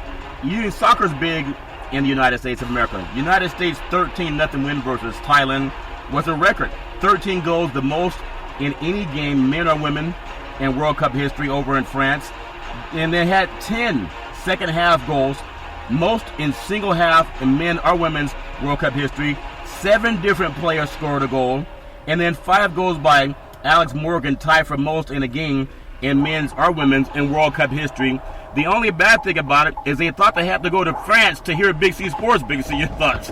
Soccer's big in the United States of America. United States 13-0 win versus Thailand was a record. 13 goals, the most in any game, men or women, in World Cup history over in France. And they had 10 second half goals, most in single half in men or women's World Cup history. 7 different players scored a goal, and then 5 goals by Alex Morgan, tied for most in a game in men's or women's in World Cup history. The only bad thing about it is they thought they had to go to France to hear Big C Sports. Big C, your thoughts?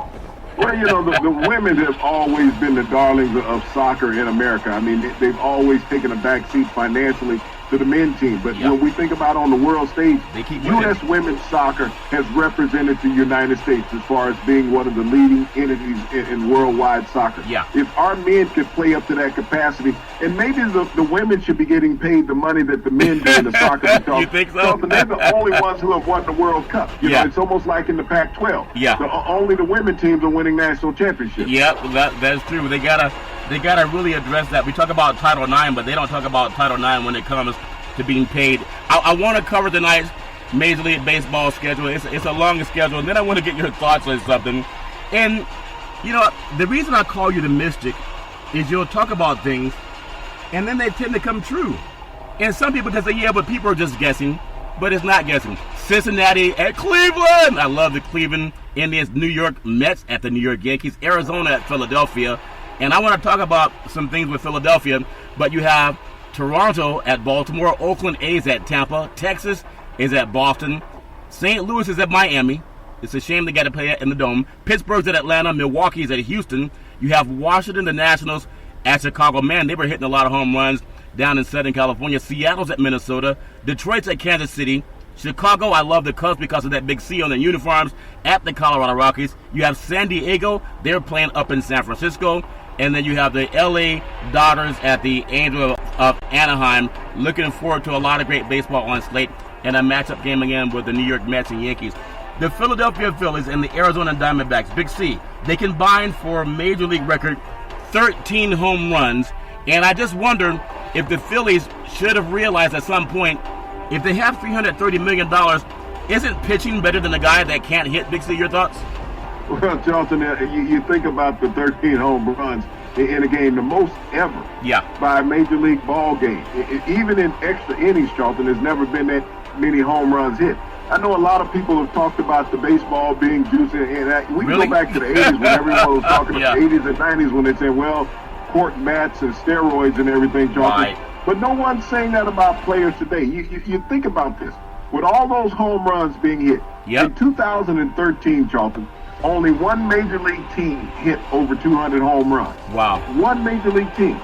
Well, the women have always been the darlings of soccer in America. I mean, they've always taken a back seat financially to the men's team. But when we think about on the world stage, U.S. women's soccer has represented the United States as far as being one of the leading entities in worldwide soccer. Yeah. If our men could play up to that capacity, and maybe the women should be getting paid the money that the men do in the soccer. Because, you think so? They're the only ones who have won the World Cup. You know, it's almost like in the Pac-12. Yeah. Only the women teams are winning national championships. Yeah, that's true. They gotta really address that. We talk about Title IX, but they don't talk about Title IX when it comes to being paid. I want to cover tonight's Major League Baseball schedule. It's a long schedule, and then I want to get your thoughts on something. And, the reason I call you the mystic is you'll talk about things, and then they tend to come true. And some people can say, yeah, but people are just guessing. But it's not guessing. Cincinnati at Cleveland. I love the Cleveland Indians. New York Mets at the New York Yankees. Arizona at Philadelphia. And I want to talk about some things with Philadelphia, but you have Toronto at Baltimore, Oakland A's at Tampa, Texas is at Boston, St. Louis is at Miami. It's a shame they got to play it in the Dome. Pittsburgh's at Atlanta, Milwaukee's at Houston. You have Washington, the Nationals, at Chicago. Man, they were hitting a lot of home runs down in Southern California. Seattle's at Minnesota, Detroit's at Kansas City. Chicago, I love the Cubs because of that big C on their uniforms, at the Colorado Rockies. You have San Diego, they're playing up in San Francisco. And then you have the LA Dodgers at the Angels of Anaheim. Looking forward to a lot of great baseball on slate and a matchup game again with the New York Mets and Yankees. The Philadelphia Phillies and the Arizona Diamondbacks, Big C, they combined for a major league record 13 home runs. And I just wonder if the Phillies should have realized at some point, if they have $330 million, isn't pitching better than the guy that can't hit? Big C, your thoughts? Well, Charlton, you think about the 13 home runs in a game, the most ever by a Major League ball game. Even in extra innings, Charlton, there's never been that many home runs hit. I know a lot of people have talked about the baseball being juicy, and we can go back to the 80s when everyone was talking about the 80s and 90s when they said, well, cork bats and steroids and everything, Charlton. Right. But no one's saying that about players today. You think about this. with all those home runs being hit, in 2013, Charlton, only one major league team hit over 200 home runs. Wow. One major league team.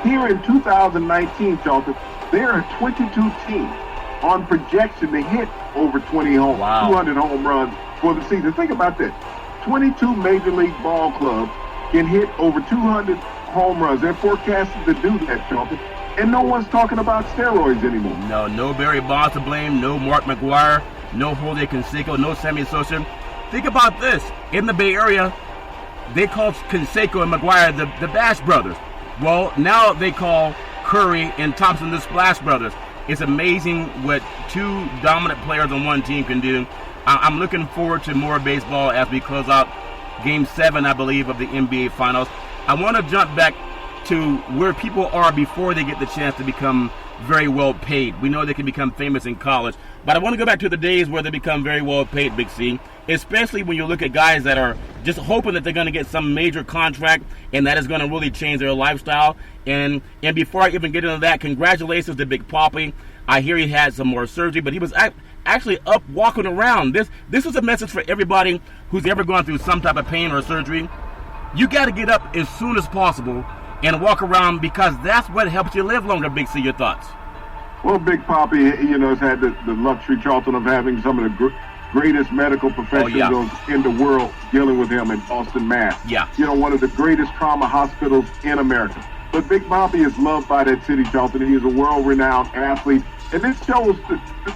Here in 2019, Charlton, there are 22 teams on projection to hit over 200 home runs for the season. Think about that. 22 major league ball clubs can hit over 200 home runs. They're forecasted to do that, Charlton. And no one's talking about steroids anymore. No Barry Bonds to blame, no Mark McGwire, no Jose Canseco, no Sammy Sosa. Think about this. In the Bay Area, they call Canseco and McGwire the Bash Brothers. Well, now they call Curry and Thompson the Splash Brothers. It's amazing what two dominant players on one team can do. I'm looking forward to more baseball as we close out Game 7, I believe, of the NBA Finals. I want to jump back to where people are before they get the chance to become very well paid. We know they can become famous in college, but I want to go back to the days where they become very well paid, Big C, especially when you look at guys that are just hoping that they're going to get some major contract and that is going to really change their lifestyle. And before I even get into that, congratulations to Big Papi. I hear he had some more surgery, but he was actually up walking around. This is a message for everybody who's ever gone through some type of pain or surgery. You got to get up as soon as possible and walk around, because that's what helps you live longer. Big C, your thoughts? Well, Big Papi, has had the luxury, Charlton, of having some of the greatest medical professionals in the world dealing with him in Boston, Mass. Yeah. One of the greatest trauma hospitals in America. But Big Papi is loved by that city, Charlton. He is a world-renowned athlete. And this shows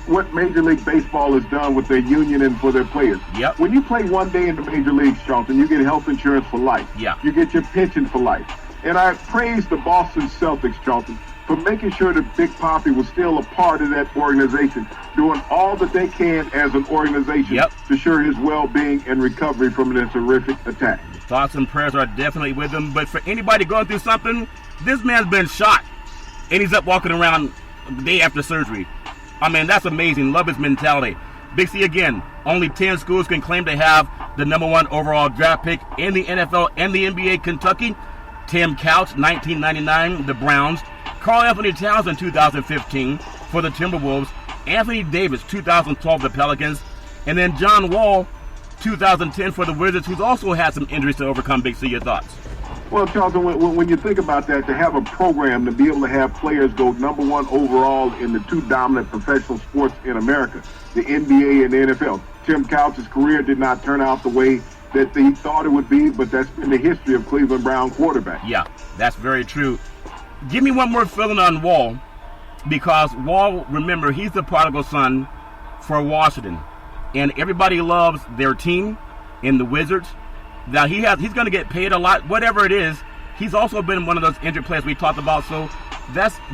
what Major League Baseball has done with their union and for their players. Yep. When you play one day in the Major Leagues, Charlton, you get health insurance for life. Yeah. You get your pension for life. And I praise the Boston Celtics, Charlton, for making sure that Big Papi was still a part of that organization, doing all that they can as an organization to ensure his well-being and recovery from this horrific attack. Thoughts and prayers are definitely with him. But for anybody going through something, this man's been shot, and he's up walking around the day after surgery. I mean, that's amazing. Love his mentality. Big C, again, only 10 schools can claim to have the #1 overall draft pick in the NFL and the NBA. Kentucky, Tim Couch, 1999, the Browns. Karl Anthony Towns in 2015 for the Timberwolves. Anthony Davis, 2012, the Pelicans. And then John Wall, 2010 for the Wizards, who's also had some injuries to overcome. Big C, your thoughts? Well, Charlton, when you think about that, to have a program to be able to have players go #1 overall in the two dominant professional sports in America, the NBA and the NFL. Tim Couch's career did not turn out the way that he thought it would be, but that's been the history of Cleveland Brown quarterback. Yeah, that's very true. Give me one more feeling on Wall, because Wall, remember, he's the prodigal son for Washington, and everybody loves their team in the Wizards. Now he's going to get paid a lot, whatever it is. He's also been one of those injured players we talked about, so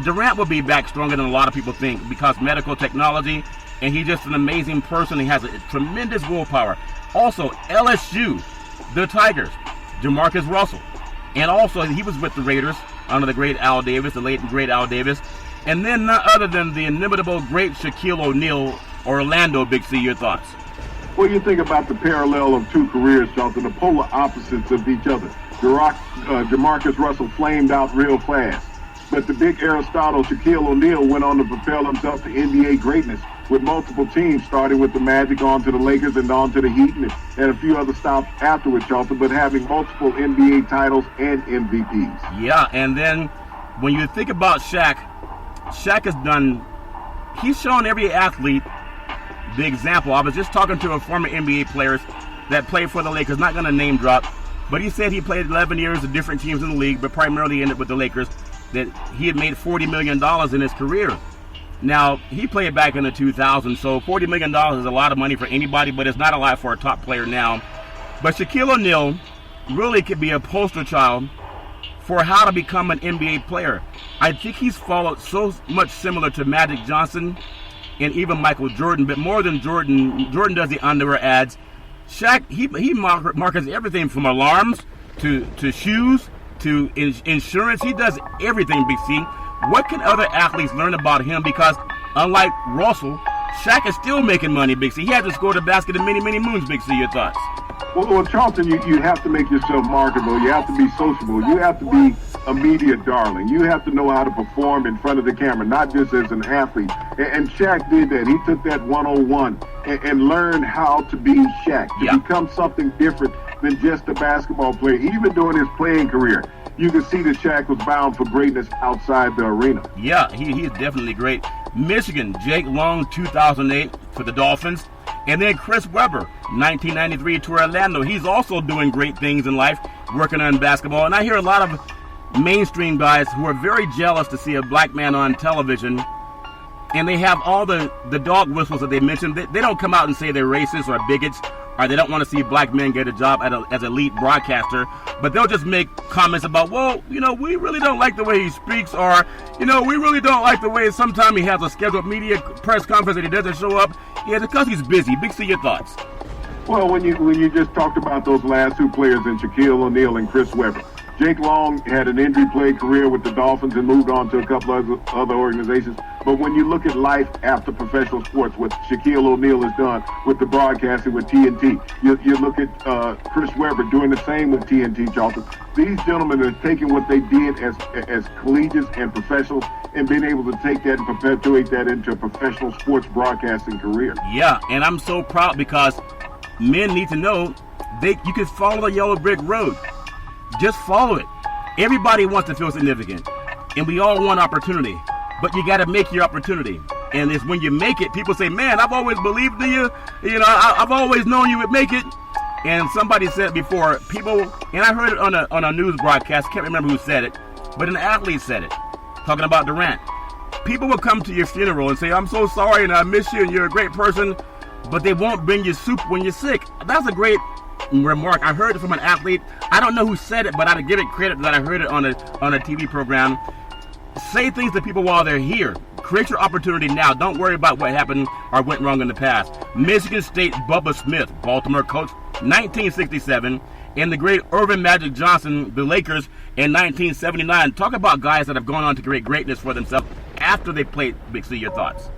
Durant will be back stronger than a lot of people think, because medical technology, and he's just an amazing person. He has a tremendous willpower. Also, LSU, the Tigers, DeMarcus Russell. And also, he was with the Raiders under the great Al Davis, the late and great Al Davis. And then none other than the inimitable great Shaquille O'Neal, Orlando. Big C, your thoughts? Well, you think about the parallel of two careers, Charlton, the polar opposites of each other. DeMarcus Russell flamed out real fast. But the big Aristotle, Shaquille O'Neal, went on to propel himself to NBA greatness with multiple teams, starting with the Magic, on to the Lakers, and on to the Heat, and a few other stops afterwards, Charlton, but having multiple NBA titles and MVPs. Yeah, and then when you think about Shaq he's shown every athlete the example. I was just talking to a former NBA player that played for the Lakers, not going to name drop, but he said he played 11 years with different teams in the league, but primarily ended with the Lakers, that he had made $40 million in his career. Now, he played back in the 2000s, so $40 million is a lot of money for anybody, but it's not a lot for a top player now. But Shaquille O'Neal really could be a poster child for how to become an NBA player. I think he's followed so much similar to Magic Johnson and even Michael Jordan, but more than Jordan. Jordan does the underwear ads. Shaq, he markets everything from alarms to shoes to insurance. He does everything, Big C. What can other athletes learn about him? Because unlike Russell, Shaq is still making money, Big C. He hasn't scored a basket in many, many moons, Big C. Your thoughts? Well, Charlton, you have to make yourself marketable. You have to be sociable. You have to be a media darling. You have to know how to perform in front of the camera, not just as an athlete. And Shaq did that. He took that 101 and learned how to be Shaq, to become something different than just a basketball player. Even during his playing career, you can see that Shaq was bound for greatness outside the arena. Yeah, he is definitely great. Michigan, Jake Long, 2008 for the Dolphins. And then Chris Webber, 1993 to Orlando. He's also doing great things in life, working on basketball. And I hear a lot of mainstream guys who are very jealous to see a black man on television. And they have all the dog whistles that they mentioned. They don't come out and say they're racist or bigots, or they don't want to see black men get a job as a lead broadcaster. But they'll just make comments about, well, we really don't like the way he speaks, or, we really don't like the way sometimes he has a scheduled media press conference and he doesn't show up. Yeah, because he's busy. Big C, your thoughts? Well, when you just talked about those last two players in Shaquille O'Neal and Chris Webber, Jake Long had an injury-plagued career with the Dolphins and moved on to a couple of other organizations. But when you look at life after professional sports, what Shaquille O'Neal has done with the broadcasting with TNT, you look at Chris Webber doing the same with TNT, Charlton. These gentlemen are taking what they did as collegians and professionals and being able to take that and perpetuate that into a professional sports broadcasting career. Yeah, and I'm so proud because men need to know you can follow the yellow brick road. Just follow it. Everybody wants to feel significant, and we all want opportunity, but you got to make your opportunity. And it's when you make it, people say, man, I've always believed in you. I've always known you would make it. And somebody said before, people, and I heard it on a news broadcast, can't remember who said it, but an athlete said it, talking about Durant. People will come to your funeral and say, I'm so sorry and I miss you and you're a great person, but they won't bring you soup when you're sick. That's a great remark. I heard it from an athlete. I don't know who said it, but I'd give it credit that I heard it on a TV program. Say things to people while they're here. Create your opportunity now. Don't worry about what happened or went wrong in the past. Michigan State Bubba Smith, Baltimore coach, 1967, and the great Irvin Magic Johnson, the Lakers, in 1979. Talk about guys that have gone on to create greatness for themselves after they played. Big C, your thoughts?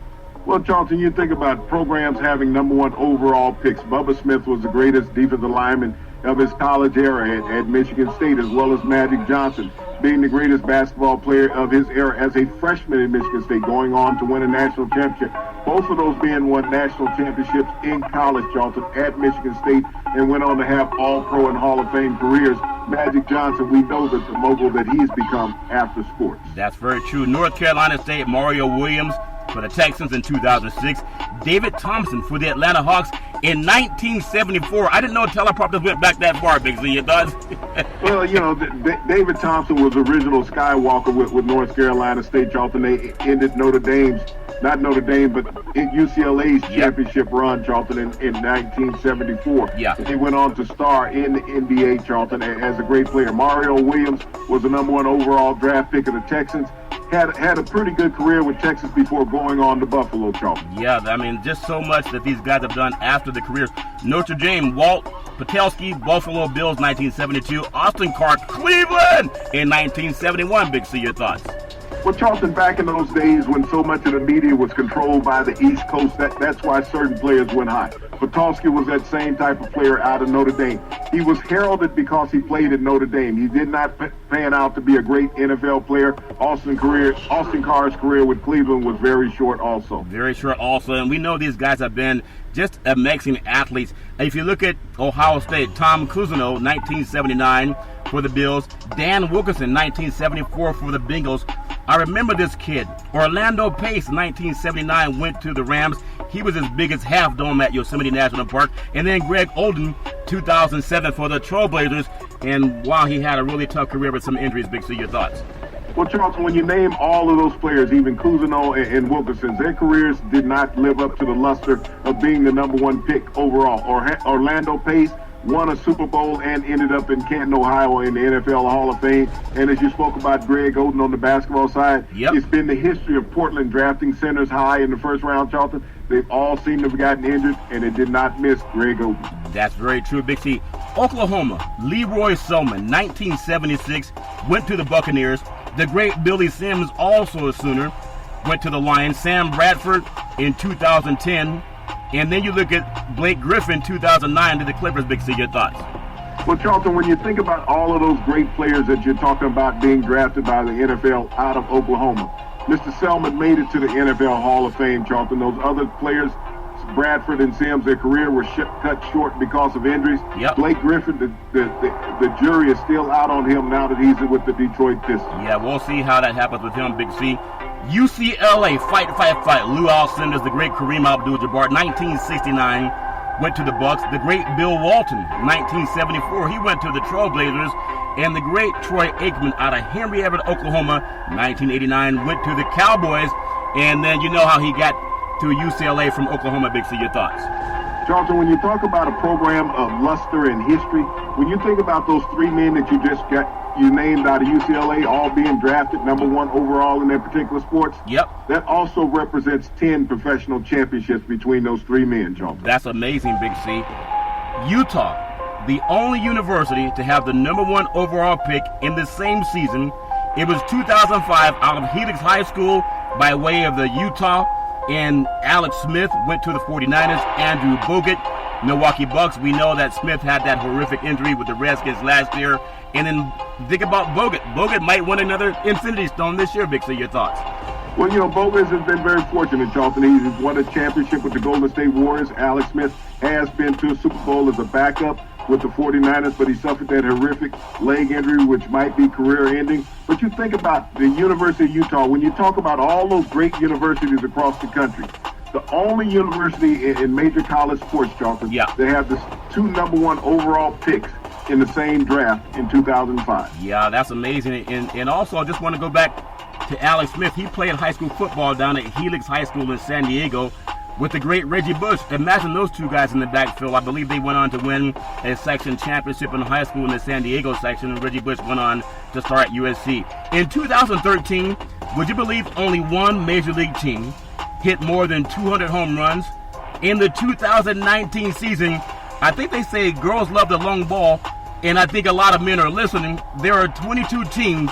Well, Charlton, you think about programs having number one overall picks. Bubba Smith was the greatest defensive lineman of his college era at Michigan State, as well as Magic Johnson being the greatest basketball player of his era as a freshman in Michigan State, going on to win a national championship. Both of those being won national championships in college, Charlton, at Michigan State, and went on to have all-pro and Hall of Fame careers. Magic Johnson, we know that the mogul that he's become after sports. That's very true. North Carolina State, Mario Williams for the Texans in 2006. David Thompson for the Atlanta Hawks in 1974. I didn't know teleprompters went back that far, Big Z. It does. Well, David Thompson was original Skywalker with North Carolina State, Charlton. They ended not Notre Dame, but in UCLA's championship run, Charlton, in 1974. Yeah. He went on to star in the NBA, Charlton, as a great player. Mario Williams was the number one overall draft pick of the Texans. Had a pretty good career with Texas before going on to Buffalo, Charlton. Yeah, I mean, just so much that these guys have done after the careers. Notre Dame, Walt Patelski, Buffalo Bills, 1972. Austin Clark, Cleveland in 1971. Big C, your thoughts? Well, Charlton, back in those days when so much of the media was controlled by the East Coast, that's why certain players went high. Patelski was that same type of player out of Notre Dame. He was heralded because he played at Notre Dame. He did not pan out to be a great NFL player. Austin Carr's career with Cleveland was very short also. Very short also, and we know these guys have been just amazing athletes. If you look at Ohio State, Tom Cousino, 1979 for the Bills. Dan Wilkinson, 1974 for the Bengals. I remember this kid. Orlando Pace, 1979, went to the Rams. He was as big as Half Dome at Yosemite National Park. And then Greg Oden, 2007 for the Trailblazers. And wow, he had a really tough career with some injuries. Big C, your thoughts? Well, Charlton, when you name all of those players, even Cousino and Wilkinson, their careers did not live up to the luster of being the number one pick overall. Orlando Pace won a Super Bowl and ended up in Canton, Ohio in the NFL Hall of Fame. And as you spoke about Greg Oden on the basketball side, It's been the history of Portland drafting centers high in the first round, Charlton. They've all seemed to have gotten injured, and it did not miss Greg Oden. That's very true, Big C. Oklahoma, Leroy Selman, 1976, went to the Buccaneers. The great Billy Sims, also a Sooner, went to the Lions. Sam Bradford in 2010. And then you look at Blake Griffin, 2009, to the Clippers. Big C, your thoughts? Well, Charlton, when you think about all of those great players that you're talking about being drafted by the NFL out of Oklahoma, Mr. Selman made it to the NFL Hall of Fame, Charlton. Those other players, Bradford and Sims, their career was cut short because of injuries. Yep. Blake Griffin, the jury is still out on him now that he's with the Detroit Pistons. Yeah, we'll see how that happens with him, Big C. UCLA, fight. Lou Alcindor, the great Kareem Abdul-Jabbar, 1969, went to the Bucks. The great Bill Walton, 1974, he went to the Trailblazers. And the great Troy Aikman out of Henry Everett, Oklahoma, 1989, went to the Cowboys. And then you know how he got to UCLA from Oklahoma. Big C, your thoughts? Charlton, when you talk about a program of luster and history, when you think about those three men that you named out of UCLA, all being drafted #1 overall in their particular sports, yep, that also represents 10 professional championships between those three men, Charlton. That's amazing, Big C. Utah, the only university to have the #1 overall pick in the same season. It was 2005 out of Helix High School by way of the Utah. And Alex Smith went to the 49ers. Andrew Bogut, Milwaukee Bucks. We know that Smith had that horrific injury with the Redskins last year. And then think about Bogut. Bogut might win another Infinity Stone this year, Big C. Your thoughts? Well, Bogut has been very fortunate, Charlton. He's won a championship with the Golden State Warriors. Alex Smith has been to a Super Bowl as a backup with the 49ers, but he suffered that horrific leg injury, which might be career-ending. But you think about the University of Utah, when you talk about all those great universities across the country, the only university in major college sports, Charlton, they have the two #1 overall picks in the same draft in 2005. Yeah, that's amazing. And also, I just want to go back to Alex Smith. He played high school football down at Helix High School in San Diego with the great Reggie Bush. Imagine those two guys in the backfield. I believe they went on to win a section championship in high school in the San Diego section, and Reggie Bush went on to start at USC. In 2013, would you believe only one Major League team hit more than 200 home runs? In the 2019 season, I think they say girls love the long ball, and I think a lot of men are listening. There are 22 teams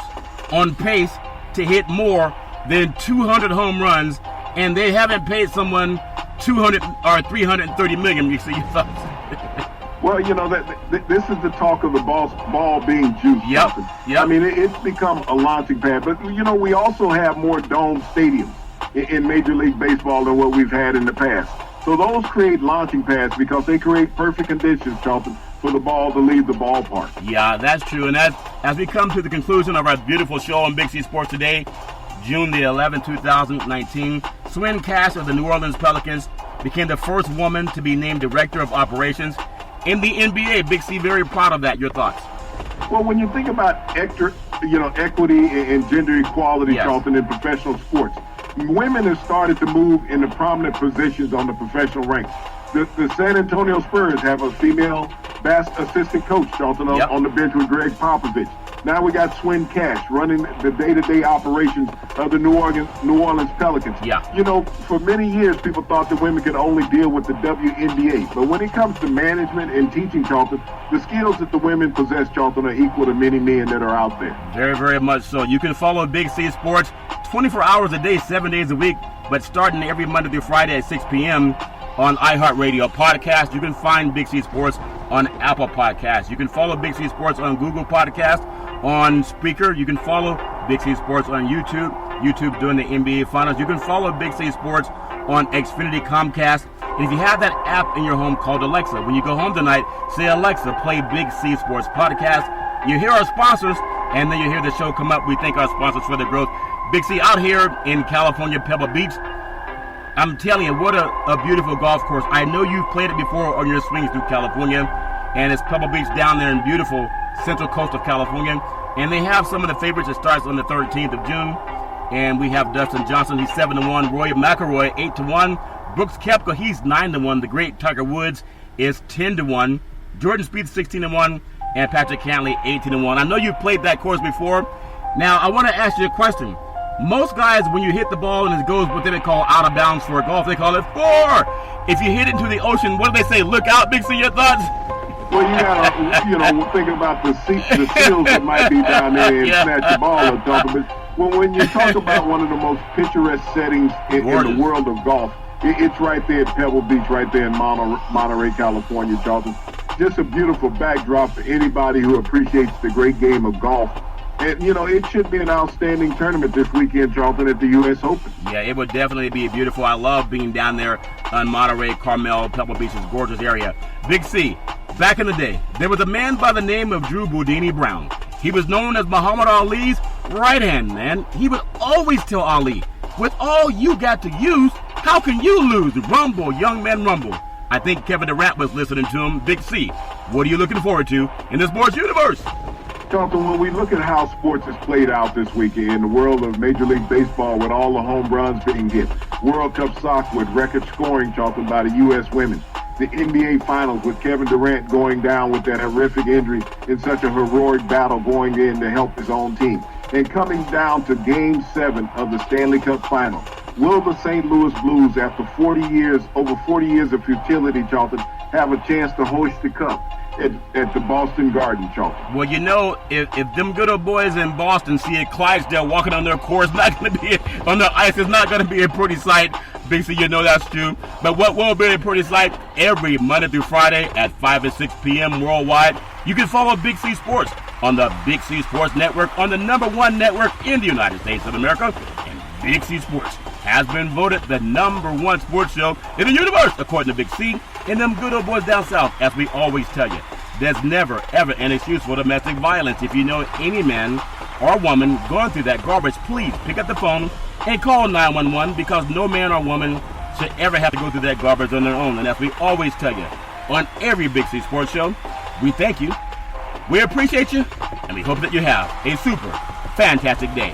on pace to hit more than 200 home runs, and they haven't paid someone 200 or 330 million. You see your thoughts? Well, this is the talk of the ball being juiced. Yep. I mean, it's become a launching pad. But, we also have more dome stadiums in Major League Baseball than what we've had in the past. So those create launching pads because they create perfect conditions, Charlton, for the ball to leave the ballpark. Yeah, that's true. And as we come to the conclusion of our beautiful show on Big C Sports today, June the 11th, 2019, Swin Cash of the New Orleans Pelicans became the first woman to be named Director of Operations in the NBA. Big C, very proud of that. Your thoughts? Well, when you think about equity and gender equality, Charlton, in professional sports, women have started to move into prominent positions on the professional ranks. The San Antonio Spurs have a female assistant coach, Charlton, on the bench with Greg Popovich. Now we got Swin Cash running the day-to-day operations of the New Orleans Pelicans. Yeah. For many years, people thought that women could only deal with the WNBA. But when it comes to management and teaching, Charlton, the skills that the women possess, Charlton, are equal to many men that are out there. Very, very much so. You can follow Big C Sports 24 hours a day, 7 days a week, but starting every Monday through Friday at 6 p.m. on iHeartRadio Podcast. You can find Big C Sports on Apple Podcasts. You can follow Big C Sports on Google Podcast, on Spreaker. You can follow Big C Sports on YouTube. YouTube during the NBA Finals. You can follow Big C Sports on Xfinity Comcast. And if you have that app in your home called Alexa, when you go home tonight, say, Alexa, play Big C Sports Podcast. You hear our sponsors, and then you hear the show come up. We thank our sponsors for the growth. Big C, out here in California, Pebble Beach, I'm telling you, what a beautiful golf course. I know you've played it before on your swings through California, and it's Pebble Beach down there in beautiful central coast of California. And they have some of the favorites that starts on the 13th of June. And we have Dustin Johnson, he's 7-1. Rory McIlroy, 8-1. Brooks Koepka, he's 9-1. The great Tiger Woods is 10-1. Jordan Spieth, 16-1. And Patrick Cantlay, 18-1. I know you've played that course before. Now, I want to ask you a question. Most guys, when you hit the ball and it goes what they call out of bounds for golf, they call it 4. If you hit it into the ocean, what do they say? Look out, Big C, your thoughts? Well, you gotta, thinking about the seals that might be down there and snatch the ball or something. But when you talk about one of the most picturesque settings in the world of golf, it's right there at Pebble Beach, right there in Monterey, California, Charlton. just a beautiful backdrop for anybody who appreciates the great game of golf. And, it should be an outstanding tournament this weekend, Charlton, at the U.S. Open. Yeah, it would definitely be beautiful. I love being down there on Monterey, Carmel, Pebble Beach's gorgeous area. Big C, back in the day, there was a man by the name of Drew Boudini Brown. He was known as Muhammad Ali's right-hand man. He would always tell Ali, with all you got to use, how can you lose? Rumble, young man, rumble. I think Kevin Durant was listening to him. Big C, what are you looking forward to in the sports universe? Charlton, when we look at how sports is played out this weekend in the world of Major League Baseball with all the home runs being hit, World Cup soccer with record scoring, Charlton, by the U.S. women, the NBA Finals with Kevin Durant going down with that horrific injury in such a heroic battle going in to help his own team, and coming down to Game 7 of the Stanley Cup Final. Will the St. Louis Blues, after over 40 years of futility, Charlton, have a chance to hoist the cup at the Boston Garden, Charlton? Well, if them good old boys in Boston see a Clydesdale walking on their course, not going to be on the ice, it's not going to be a pretty sight. Big C, that's true. But what will be a pretty sight every Monday through Friday at 5 and 6 p.m. worldwide, you can follow Big C Sports on the Big C Sports Network, on the #1 network in the United States of America. And Big C Sports has been voted the #1 sports show in the universe, according to Big C. And them good old boys down south, as we always tell you, there's never, ever an excuse for domestic violence. If you know any man or woman going through that garbage, please pick up the phone and call 911, because no man or woman should ever have to go through that garbage on their own. And as we always tell you, on every Big C Sports show, we thank you, we appreciate you, and we hope that you have a super fantastic day.